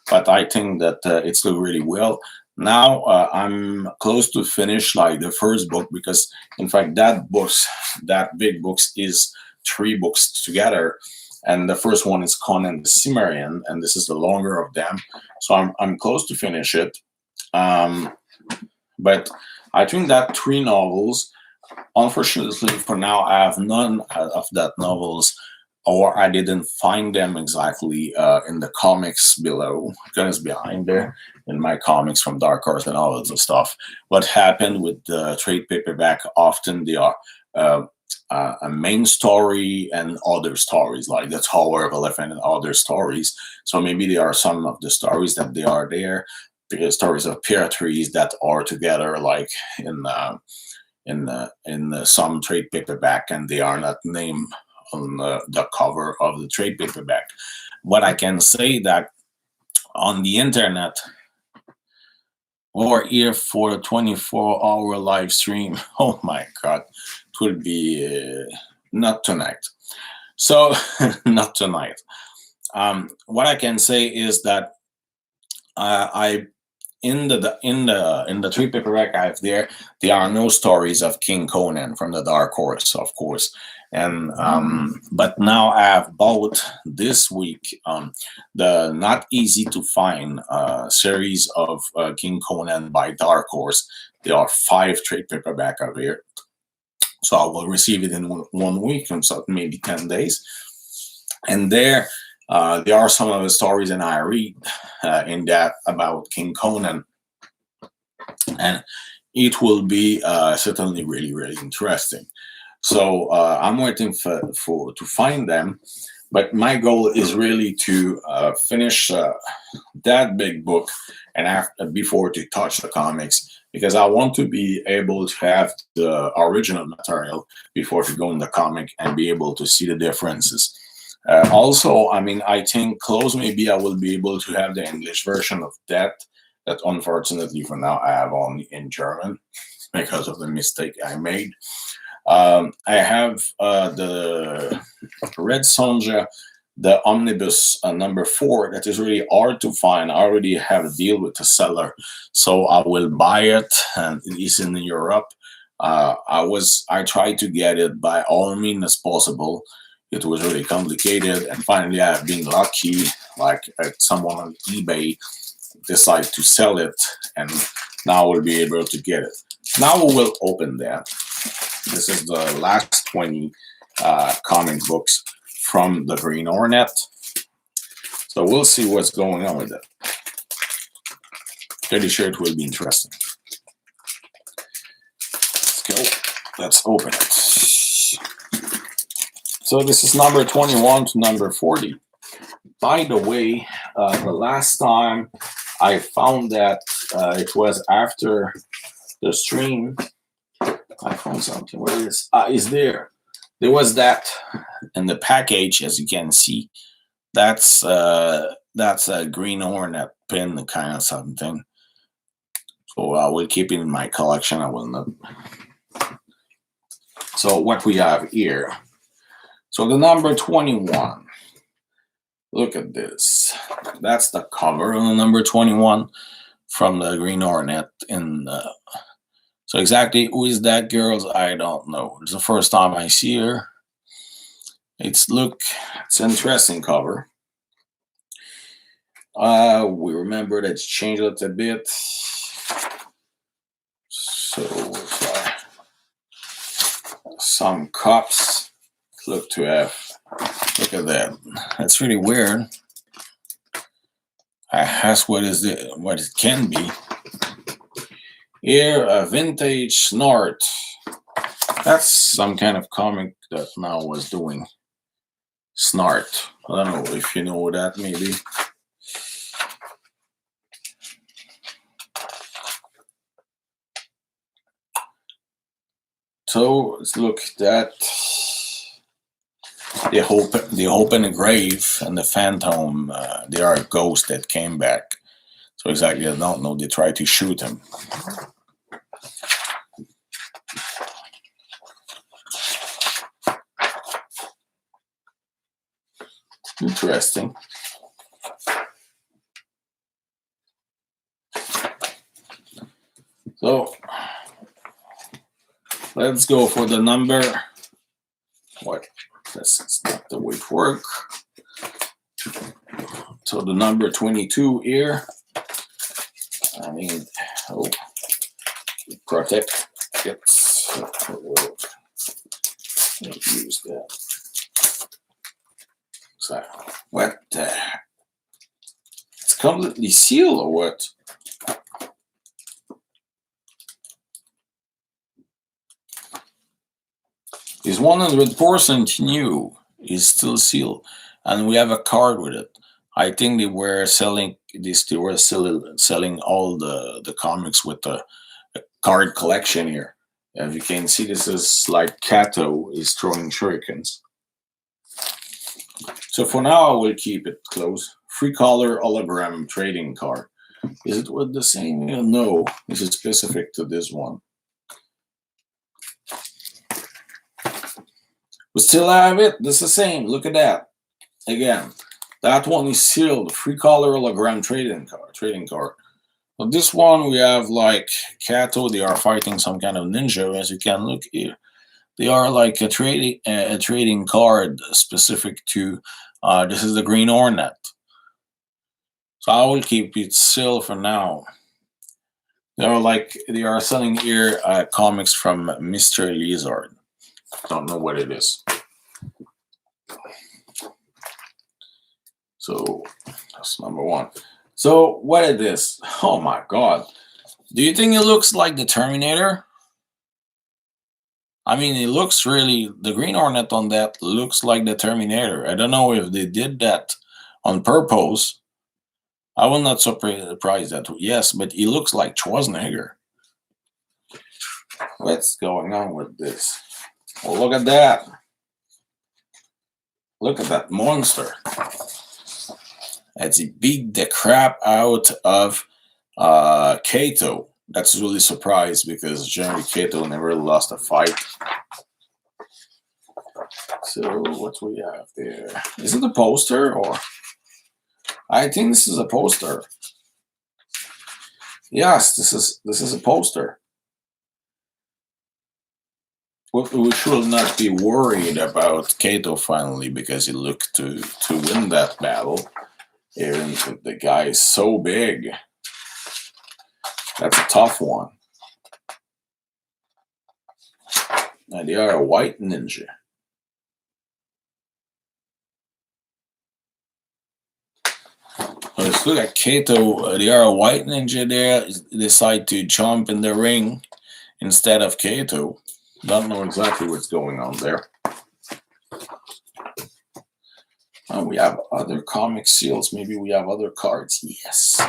but I think that it's doing really well. Now I'm close to finish like the first book, because in fact that big books is three books together, and the first one is Conan the Cimmerian, and this is the longer of them. So I'm close to finish it. Um, but I think that three novels, unfortunately for now, I have none of that novels, or I didn't find them exactly in the comics below, because behind there in my comics from Dark Horse and all of the stuff. What happened with the trade paperback? Often they are uh, a main story and other stories, like the Tower of Elephant and other stories. So maybe there are some of the stories that they are there, the stories of pirateries that are together, like in some trade paperback, and they are not named on the cover of the trade paperback. What I can say that on the internet or here for a 24-hour live stream, oh my god, it will be not tonight. So not tonight. What I can say is that I in the three paperback I have there are no stories of King Conan from the Dark Horse, of course. And but now I have bought this week the not easy to find series of King Conan by Dark Horse. There are five trade paperback of here, so I will receive it in one week, and so maybe 10 days. And there are some of the stories, and I read in that about King Conan, and it will be certainly really interesting. So I'm waiting for to find them, but my goal is really to finish that big book and after before to touch the comics, because I want to be able to have the original material before to go in the comic and be able to see the differences. Also, I mean, I think close maybe I will be able to have the English version of that unfortunately for now I have only in German because of the mistake I made. I have the Red Sonja, the omnibus number 4, that is really hard to find. I already have a deal with the seller, so I will buy it, and it is in Europe. I tried to get it by all means as possible. It was really complicated, and finally I've been lucky, like someone on eBay decided to sell it, and now we'll be able to get it. Now we will open that. This is the last 20 comic books from the Green Hornet. So we'll see what's going on with that. Pretty sure it will be interesting. Let's go. Let's open it. So this is number 21 to number 40. By the way, the last time I found that it was after the stream. I found something. Where is it? Is there? There was that in the package, as you can see. That's a green hornet pin kind of something. So I will keep it in my collection. I will not. So what we have here. So the number 21. Look at this. That's the cover on the number 21 from the Green Hornet. So exactly who is that girl? I don't know. It's the first time I see her. It's an interesting cover. We remember that it's changed a little bit. So some cups look to have. Look at that. That's really weird. I ask what it can be. Here, a vintage snort. That's some kind of comic that now was doing. Snart. I don't know if you know that maybe. So let's look at that. They open a grave and the phantom. They are a ghost that came back. So exactly, I don't know. They try to shoot him. Interesting. So let's go for the number. What? That's not the way it works. So the number 22 here. I mean, protect it. We'll use that. So what? It's completely sealed or what? It's 100% new. It's still sealed, and we have a card with it. I think they were selling this. They were selling all the comics with the card collection here. As you can see, this is like Kato is throwing shurikens. So for now, I will keep it close. Free color hologram trading card. Is it with the same? No, this is specific to this one. We still have it. This is the same. Look at that. Again, that one is sealed. Free color hologram trading card. But this one we have like Kato. They are fighting some kind of ninja. As you can look here, they are like a trading card specific to. This is the Green Hornet. So I will keep it sealed for now. They are selling here comics from Mr. Lizard. Don't know what it is. So that's number one. So what is this? Oh my god. Do you think it looks like the Terminator? I mean, it looks really, the Green Hornet on that looks like the Terminator. I don't know if they did that on purpose. I will not surprise that. Yes, but he looks like Schwarzenegger. What's going on with this? Oh, look at that. Look at that monster. As he beat the crap out of Kato. That's really surprised because generally Kato never lost a fight. So what do we have there? Is it a poster or? I think this is a poster. Yes, this is a poster. We should not be worried about Kato finally because he looked to win that battle. Even if the guy is so big. That's a tough one. And they are a white ninja. Let's look at Kato. They are a white ninja there. Decide to jump in the ring instead of Kato. Don't know exactly what's going on there. We have other comic seals. Maybe we have other cards. Yes.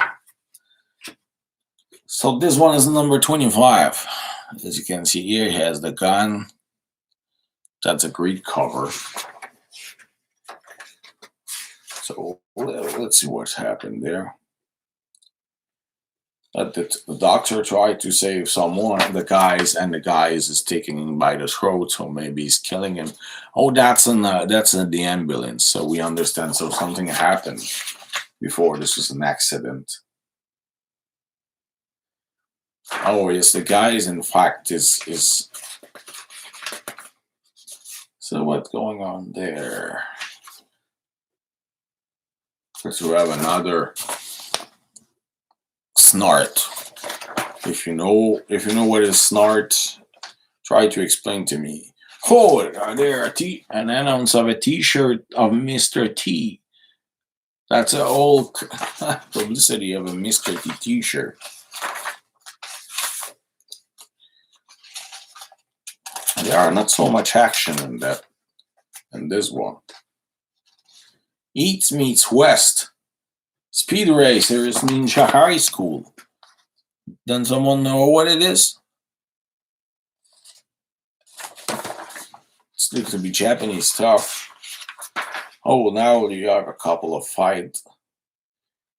So this one is number 25. As you can see here, it has the gun. That's a great cover. So let's see what's happened there. The doctor tried to save someone, the guys, and the guys is taking him by the throat, so maybe he's killing him. Oh, that's in the ambulance, so we understand. So something happened before. This was an accident. Oh yes, the guys in fact is. So what's going on there? Because we have another snort. If you know what is snort, try to explain to me. Oh, there an announce of a T-shirt of Mr. T. That's a old publicity of a Mr. T T-shirt. There are not so much action in this one. East meets West. Speed Racer is Ninja High School. Does someone know what it is? This looks to be Japanese stuff. Oh, now you have a couple of fights.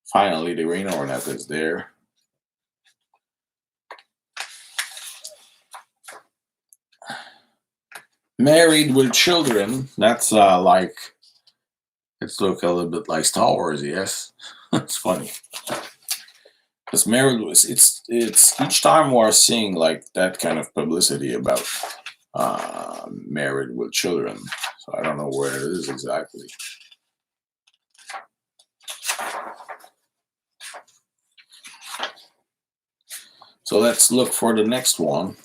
Finally, the Green Hornet is there. Married with Children. That's like, it's look a little bit like Star Wars, yes. It's funny. Because Married was it's each time we're seeing like that kind of publicity about Married with Children. So I don't know where it is exactly. So let's look for the next one.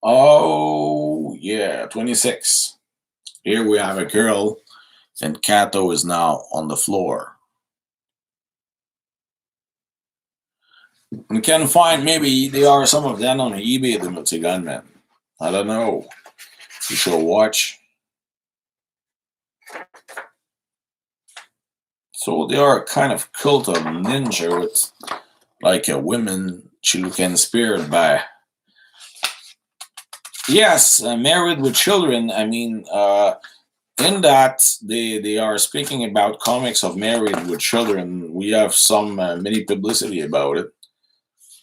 Oh, yeah, 26. Here we have a girl, and Kato is now on the floor. We can find, maybe there are some of them on eBay, the multi-gunmen. I don't know. You should watch. So they are a kind of cult of ninja with like a women she look inspired by. Yes, Married with Children. I mean, in that they are speaking about comics of Married with Children. We have some mini publicity about it.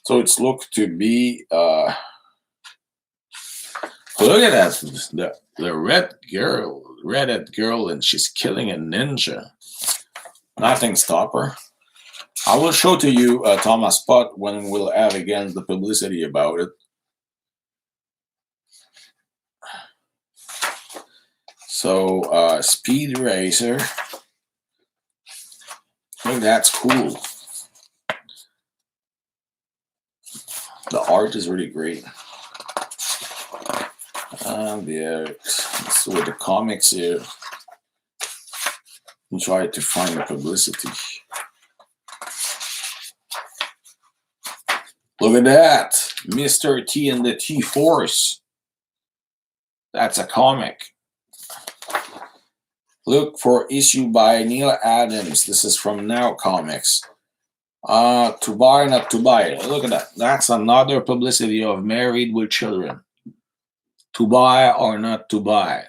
So it's looked to be. Look at that, the redhead girl, and she's killing a ninja. Nothing stop her. I will show to you Thomas Pot when we'll have again the publicity about it. So Speed Racer. I think that's cool. The art is really great. And yeah, so with the comics here, and try to find the publicity. Look at that, Mr. T and the T Force. That's a comic. Look for issue by Neil Adams. This is from Now Comics. To buy, not to buy. Look at that. That's another publicity of Married with Children. To buy or not to buy.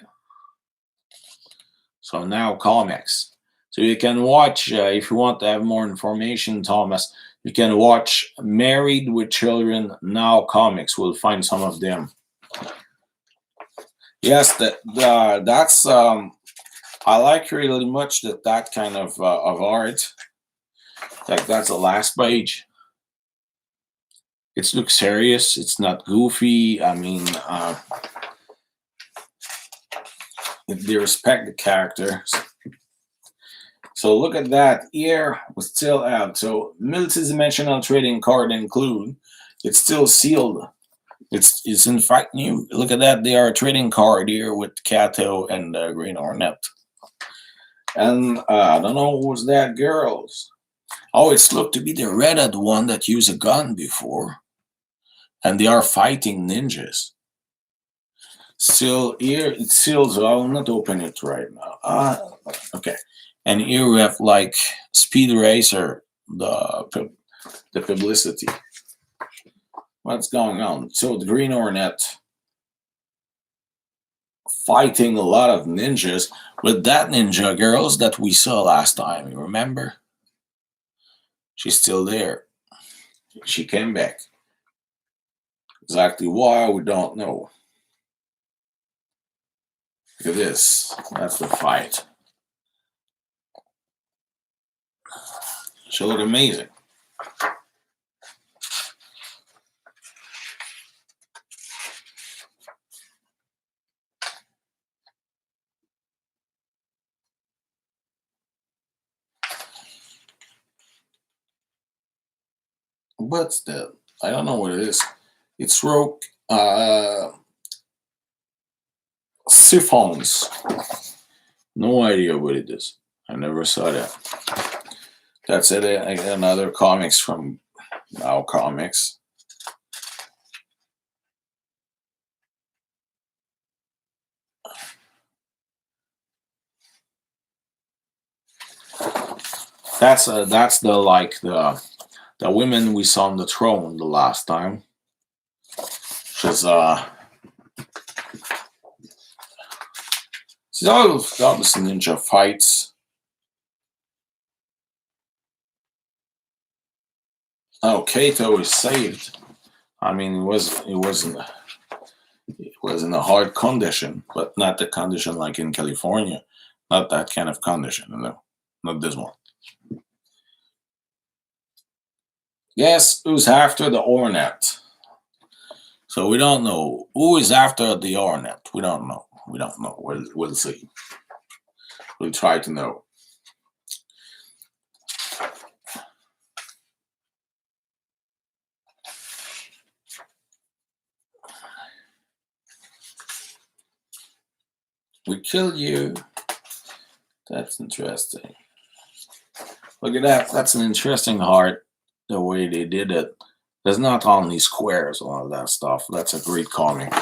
So Now Comics. So you can watch, if you want to have more information, Thomas, you can watch Married with Children Now Comics. We'll find some of them. Yes, that's I like really much that kind of art. Like that's the last page. It looks serious. It's not goofy. I mean, they respect the characters. So look at that. Here was still out. So multi-dimensional trading card include. It's still sealed. It's in fact new. Look at that. They are a trading card here with Kato and Green Hornet. And I don't know who's that girls. Oh, it's looked to be the redhead one that used a gun before, and they are fighting ninjas. Still here, it's still. So I'll not open it right now. Okay. And here we have like Speed Racer, the publicity. What's going on? So the Green Hornet fighting a lot of ninjas with that ninja girls that we saw last time. You remember? She's still there. She came back. Exactly why we don't know. Look at this. That's the fight. She look amazing. What's that? I don't know what it is. It's rope siphons. No idea what it is. I never saw that. That's it. Another comics from Now Comics. That's the like the women we saw on the throne the last time. She's she's all this ninja fights. Oh, Kato is saved. I mean, it was in a hard condition, but not the condition like in California. Not that kind of condition, no, not this one. Guess who's after the Hornet? So we don't know who is after the Hornet. We don't know. We don't know. We'll see. We'll try to know. We kill you. That's interesting. Look at that. That's an interesting heart. The way they did it. There's not only squares and all that stuff. That's a great comic.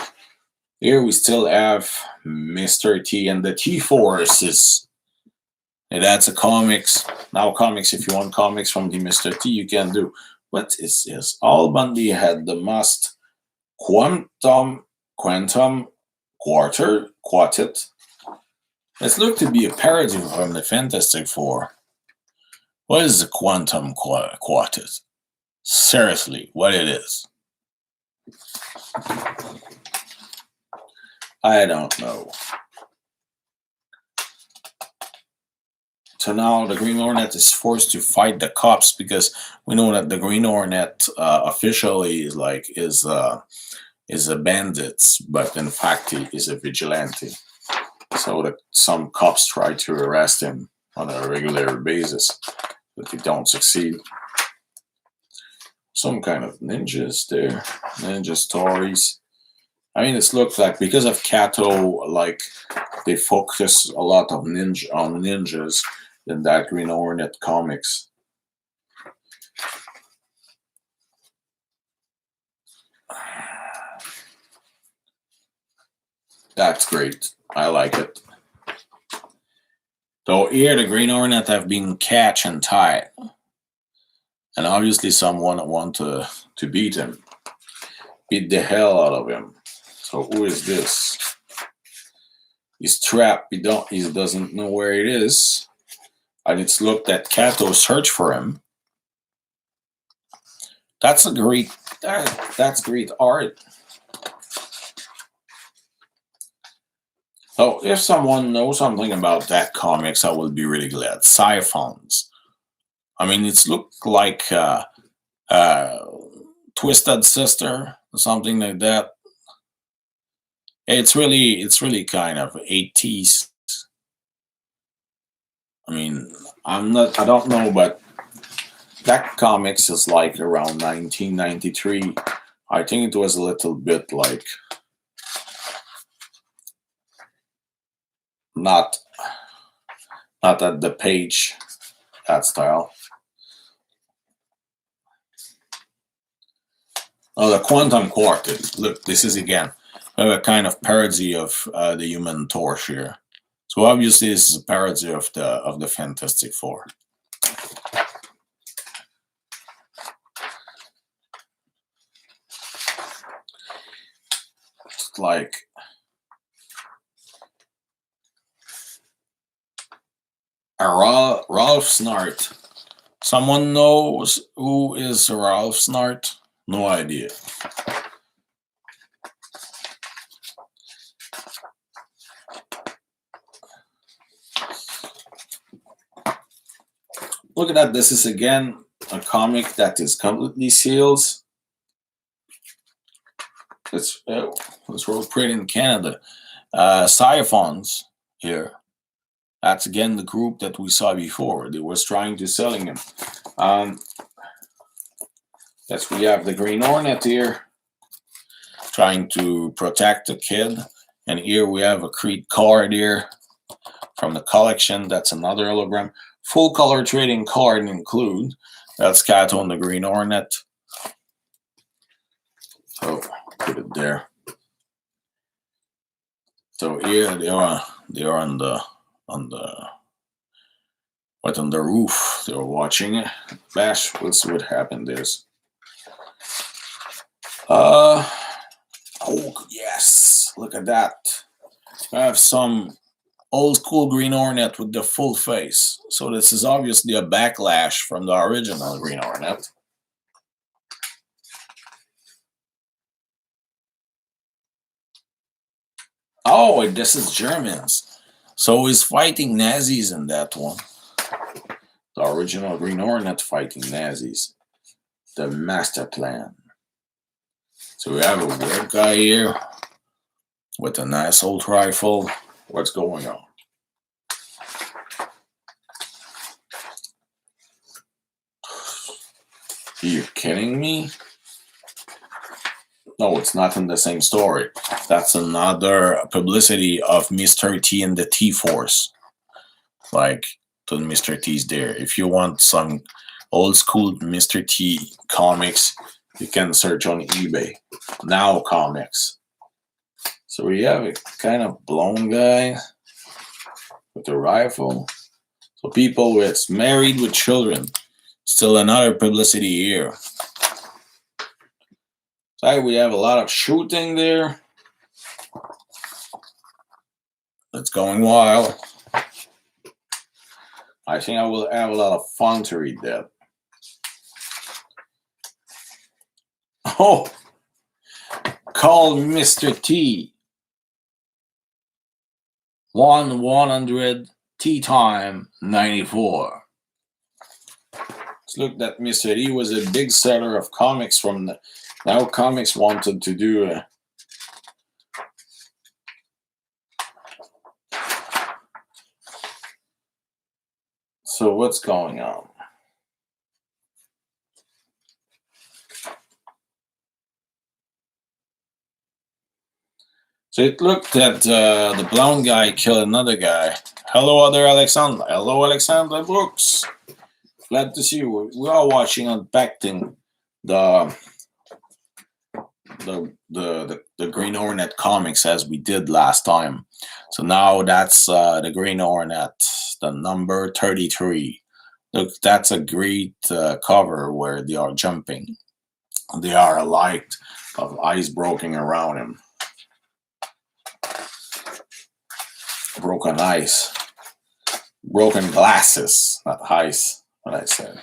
Here we still have Mr. T and the T Forces. And that's a comics. Now comics, if you want comics from the Mr. T, you can do. What is this? Al Bundy had the must quantum quartet. It's looked to be a parody from the Fantastic Four. What is the quantum quartet? Seriously, what it is? I don't know. So now the Green Hornet is forced to fight the cops because we know that the Green Hornet officially is a bandit, but in fact he is a vigilante. So that some cops try to arrest him on a regular basis, but they don't succeed. Some kind of ninjas there, ninja stories. I mean, it's looked like because of Kato, like they focus a lot of ninjas in that Green Hornet comics. That's great. I like it. So here the Green Hornet have been catch and tied. And obviously someone want to beat him. Beat the hell out of him. So who is this? He's trapped. He doesn't know where it is. And it's looked at Kato search for him. That's great art. So if someone knows something about that comics, I will be really glad. Siphons. I mean, it's looked like Twisted Sister or something like that. It's really kind of 80s. I mean, I don't know, but that comics is like around 1993. I think it was a little bit like not not at the page, that style. Oh, the quantum quartet. Look, this is again a kind of parody of the Human Torch here. So obviously, this is a parody of the Fantastic Four. It's like a Ralph Snart. Someone knows who is Ralph Snart? No idea. Look at that. This is again a comic that is completely sealed. It's wrote print in Canada. Sciphons here. That's again the group that we saw before. They was trying to selling him. Yes, we have the Green Hornet here, trying to protect the kid. And here we have a Creed card here from the collection. That's another hologram. Full color trading card include. That's Cato the Green Hornet. So put it there. So here they are on the roof. They were watching it. Bash. We'll see what happened. Oh yes, look at that. I have some old school Green Hornet with the full face. So this is obviously a backlash from the original Green Hornet. Oh, this is Germans. So he's fighting Nazis in that one. The original Green Hornet fighting Nazis. The master plan. So we have a weird guy here with a nice old rifle. What's going on? Are you kidding me? No, it's not in the same story. That's another publicity of Mr. T and the T-Force. Like, to Mr. T's there. If you want some old school Mr. T comics, you can search on eBay. Now Comics. So we have a kind of blown guy with a rifle. So people with married with children. Still another publicity here. So we have a lot of shooting there. It's going wild. I think I will have a lot of fun to read that. Oh, call Mr. T. 100 Tea Time 94. Let's look that Mr. T was a big seller of comics from the Now Comics wanted to do so what's going on? So it looked that the blonde guy killed another guy. Hello, other Alexander. Hello, Alexander Brooks. Glad to see you. We are watching unpacking the Green Hornet comics as we did last time. So now that's the Green Hornet, the number 33. Look, that's a great cover where they are jumping. They are a light of ice broken around him. Broken ice. Broken glasses, not ice, what I said.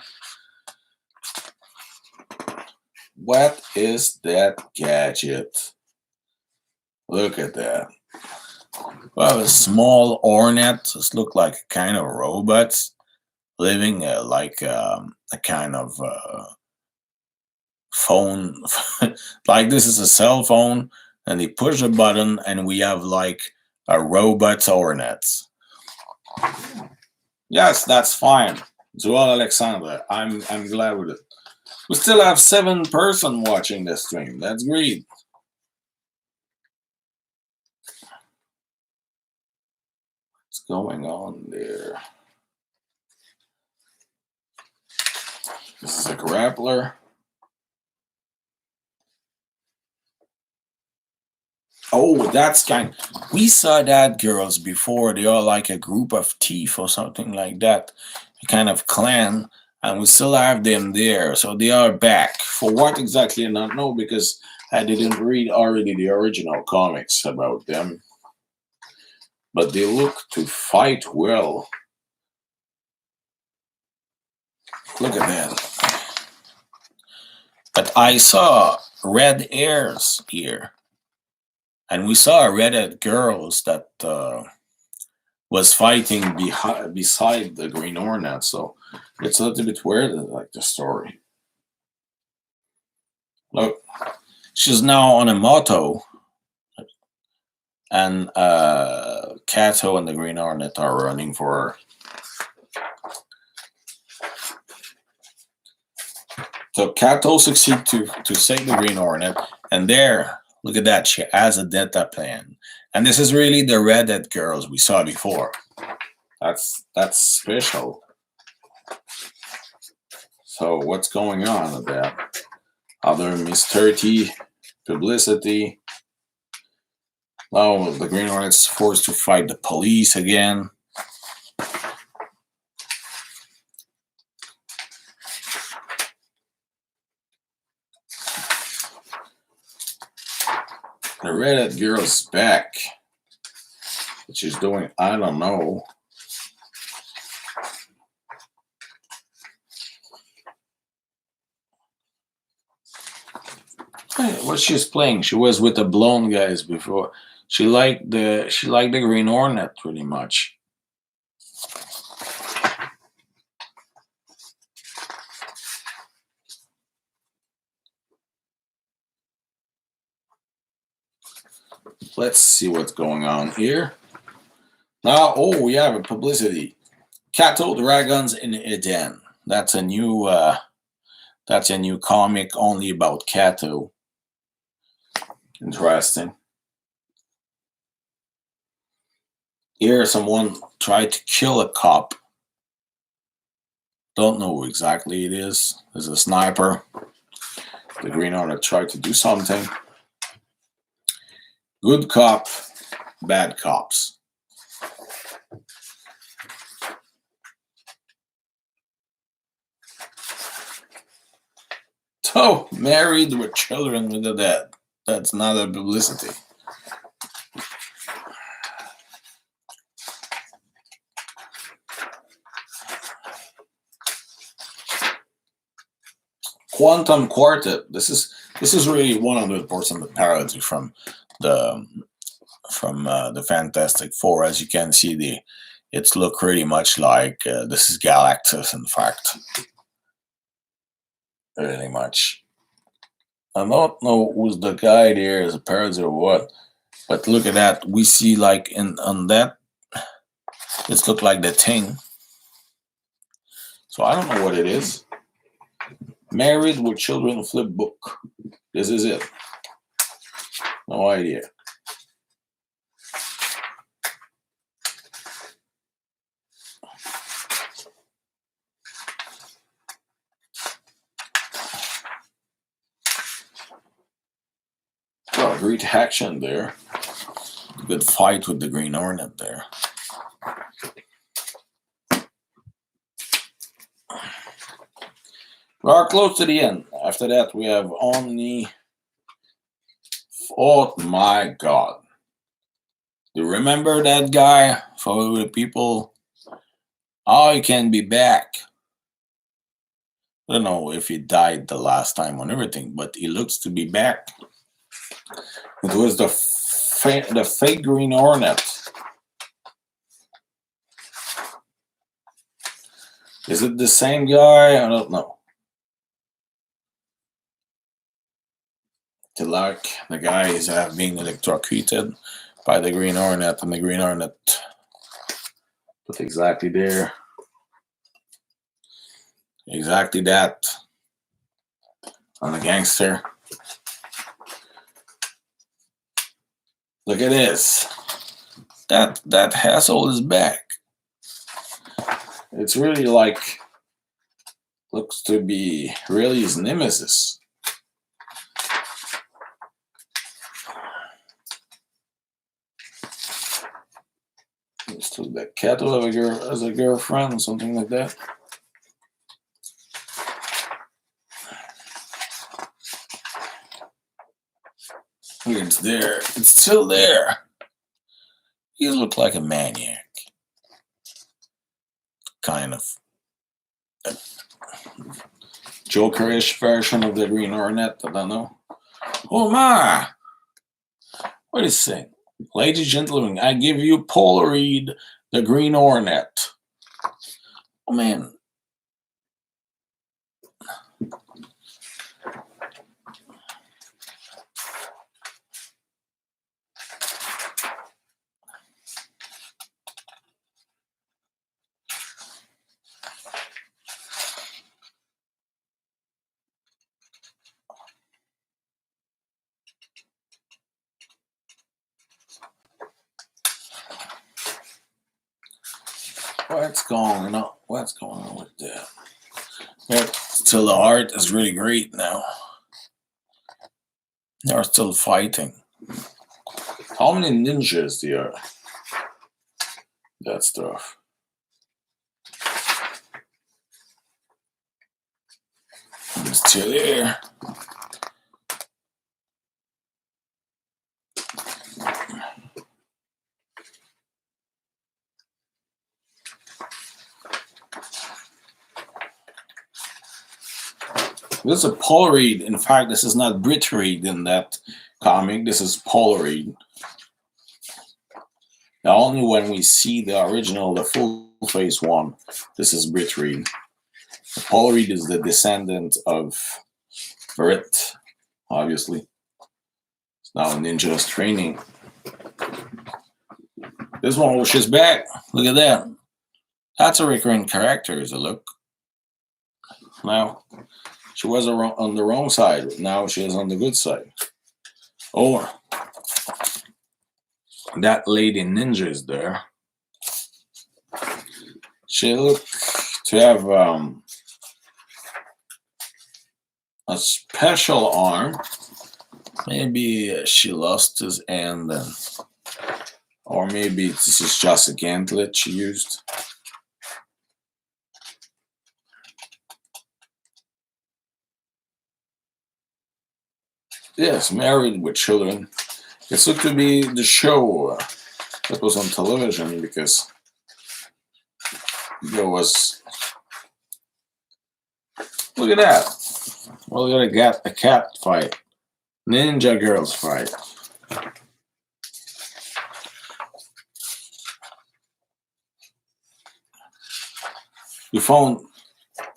What is that gadget? Look at that. Well, a small hornet. This look like a kind of robot living like a kind of phone. Like this is a cell phone, and you push a button, and we have like a robot hornet. Yes, that's fine. Joel Alexander, I'm glad with it. We still have 7 person watching this stream. That's great. What's going on there? This is a grappler. Oh, that's kind. We saw that girls before. They are like a group of thief or something like that, a kind of clan, and we still have them there. So they are back. For what exactly, I don't know because I didn't read already the original comics about them. But they look to fight well. Look at that. But I saw red hairs here, and we saw redhead girls that was fighting beside the Green Hornet. So it's a little bit weird, like the story. Look, she's now on a moto, and Kato and the Green Hornet are running for her. So Kato succeeds to save the Green Hornet, and there, look at that, she has a delta plan. And this is really the redhead girls we saw before. That's special. So what's going on with that? Other Miss 30 publicity. Now the Green Hornet's forced to fight the police again. The redhead girl's back. What she's doing, I don't know. What she's playing? She was with the blonde guys before. She liked the Green Hornet pretty much. Let's see what's going on here. Now, oh, we have a publicity. Cattle Dragons in Eden. That's a new comic only about Kato. Interesting. Here, someone tried to kill a cop. Don't know who exactly it is. There's a sniper. The Green Hornet tried to do something. Good cop, bad cops. So, married with children with the dead. That's not a publicity. Quantum Quartet. This is really 100% a parody from the Fantastic Four. As you can see, it's look pretty much like this is Galactus. In fact, really much. I don't know who's the guy there, is a parody or what, but look at that. We see like on that, it's look like the Thing. So I don't know what it is. Married with Children flip book. This is it. No idea. Well, great action there. Good fight with the Green Hornet there. We are close to the end. After that, we have only. Oh my God! Do you remember that guy? For the people, oh, he can be back. I don't know if he died the last time on everything, but he looks to be back. It was the fake Green Hornet. Is it the same guy? I don't know. The guy is being electrocuted by the Green Hornet, and the Green Hornet put exactly there. Exactly that on the gangster. Look at this. That hassle is back. It's really like looks to be really his nemesis. So the cat will have a girl as a girlfriend, something like that. It's there. It's still there. He looks like a maniac, kind of. A Jokerish version of the Green Hornet. I don't know. Oh my! What is it? Ladies and gentlemen, I give you Pouliot-Roberge, the Green Hornet. Oh man. What's going on? What's going on with that? But still, the art is really great now. They're still fighting. How many ninjas there are? That stuff. I'm still here. This is a Pouliot. In fact, this is not Brit Reed in that comic. This is Pouliot. Now, only when we see the original, the full face one, this is Brit Reed. Pouliot is the descendant of Brit, obviously. It's now Ninja's training. This one, oh, she's back. Look at that. That's a recurring character, is a look. Now, she was on the wrong side. Now she is on the good side. Oh, that lady ninja is there. She looked to have a special arm. Maybe she lost his hand, or maybe this is just a gauntlet she used. Yes, married with children. It's looked to be the show that was on television because there was. Look at that. Well, we got a cat fight. Ninja girls fight.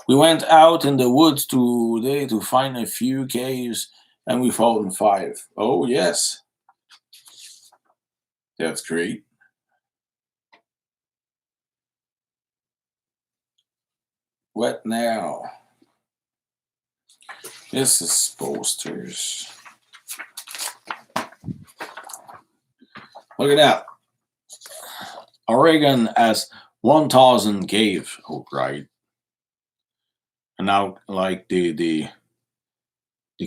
We went out in the woods today to find a few caves, and we found 5. Oh yes, that's great. What now? This is posters. Look at that. Oregon has 1,000 caves. Oh, right. And now, like you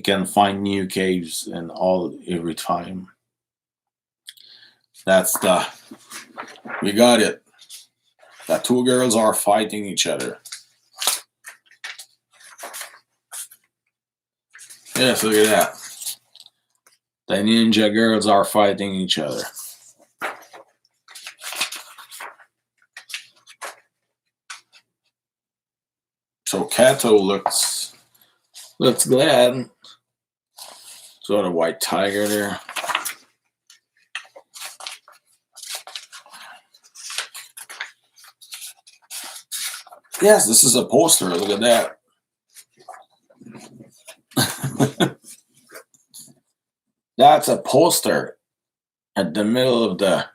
can find new caves and all every time. We got it. The 2 girls are fighting each other. Yes, look at that. The ninja girls are fighting each other. So Kato looks glad. So the white tiger there. Yes, this is a poster. Look at that. That's a poster at the middle of the.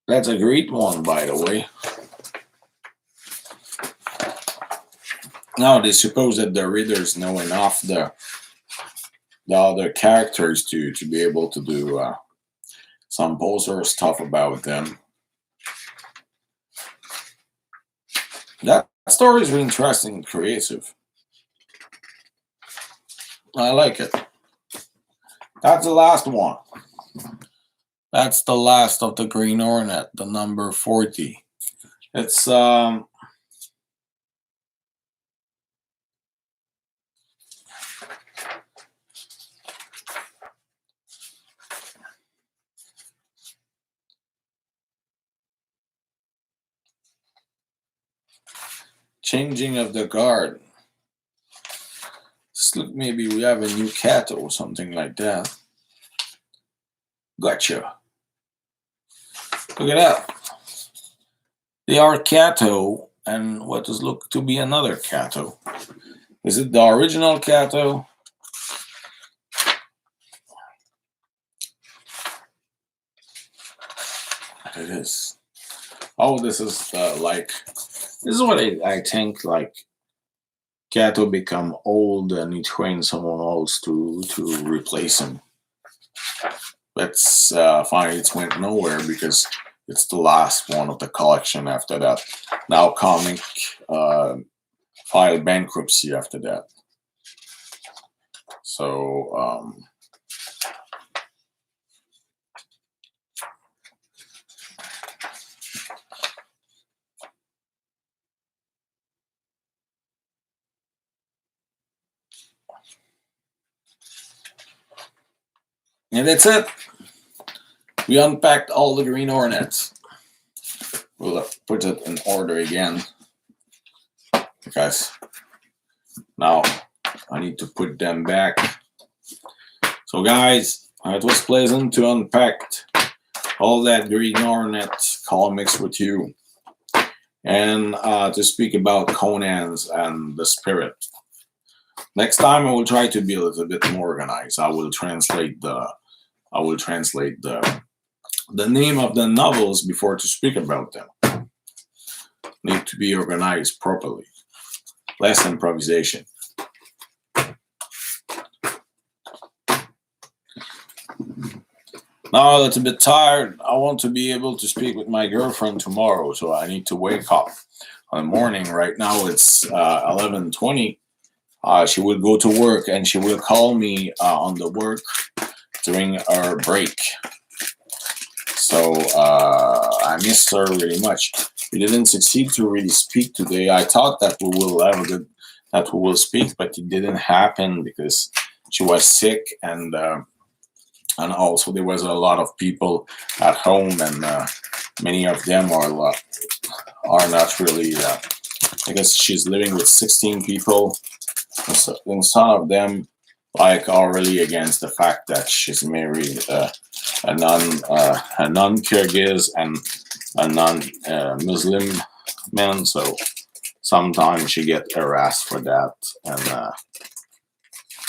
That's a great one, by the way. Now they suppose that the readers know enough the other characters to be able to do some poster stuff about them. That story is really interesting and creative. I like it. That's the last one. That's the last of the Green Hornet, the number 40. It's changing of the guard. Look, maybe we have a new cat or something like that. Gotcha. Look at that. They are Cato, and what does look to be another Cato? Is it the original Cato? It is. Oh, this is like, this is what I think, like, Cato become old and he trains someone else to replace him. Let's find it went nowhere because it's the last one of the collection after that. Now comic filed bankruptcy after that. So and that's it. We unpacked all the Green Hornets. We'll put it in order again. Guys, now I need to put them back. So guys, it was pleasant to unpack all that Green Hornet comics with you. And to speak about Conan's and the Spirit. Next time I will try to be a little bit more organized. I will translate the name of the novels before to speak about them. Need to be organized properly. Less improvisation. Now I'm a bit tired. I want to be able to speak with my girlfriend tomorrow, so I need to wake up in the morning. Right now it's 11:20. She will go to work and she will call me on the work during our break. So I missed her really much. We didn't succeed to really speak today. I thought that we will speak, but it didn't happen because she was sick and also there was a lot of people at home, and many of them are not really because she's living with 16 people, and some of them are really against the fact that she's married a non-Kyrgyz and a non-Muslim man. So sometimes she get harassed for that, and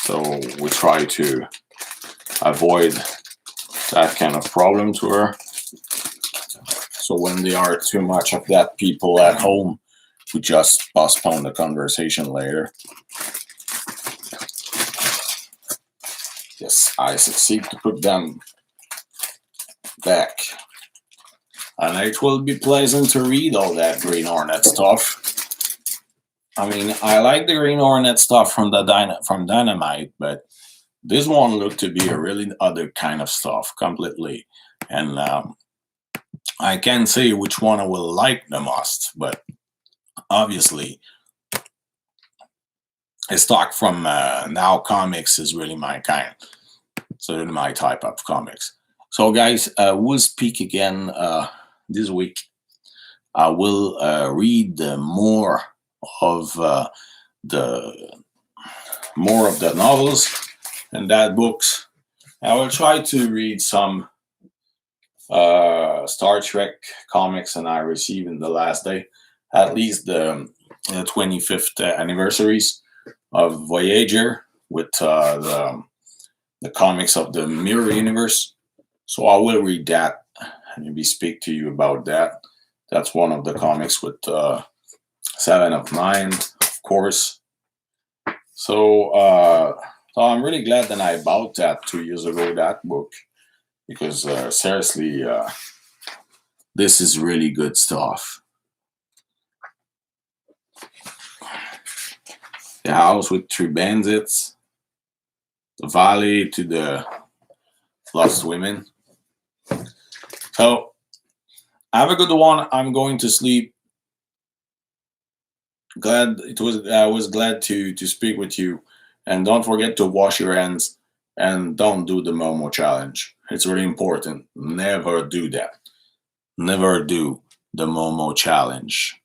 so we try to avoid that kind of problem to her. So when there are too much of that people at home, we just postpone the conversation later. Yes, I succeed to put them back. And it will be pleasant to read all that Green Hornet stuff. I mean, I like the Green Hornet stuff from Dynamite, but this one looked to be a really other kind of stuff completely. And I can't say which one I will like the most, but obviously a stock from Now Comics is really my kind. So really my type of comics. So guys, we'll speak again this week. I will read more of the novels and that books. I will try to read some Star Trek comics, and I received in the last day, at least the 25th anniversaries of Voyager with the comics of the Mirror Universe. So I will read that and maybe speak to you about that. That's one of the comics with Seven of Nine, of course. So I'm really glad that I bought that 2 years ago, that book, because seriously, this is really good stuff. The house with three bandits, the valley to the lost women. So have a good one. I'm going to sleep. Glad it was. I was glad to speak with you, and don't forget to wash your hands and don't do the Momo challenge. It's really important. Never do that. Never do the Momo challenge.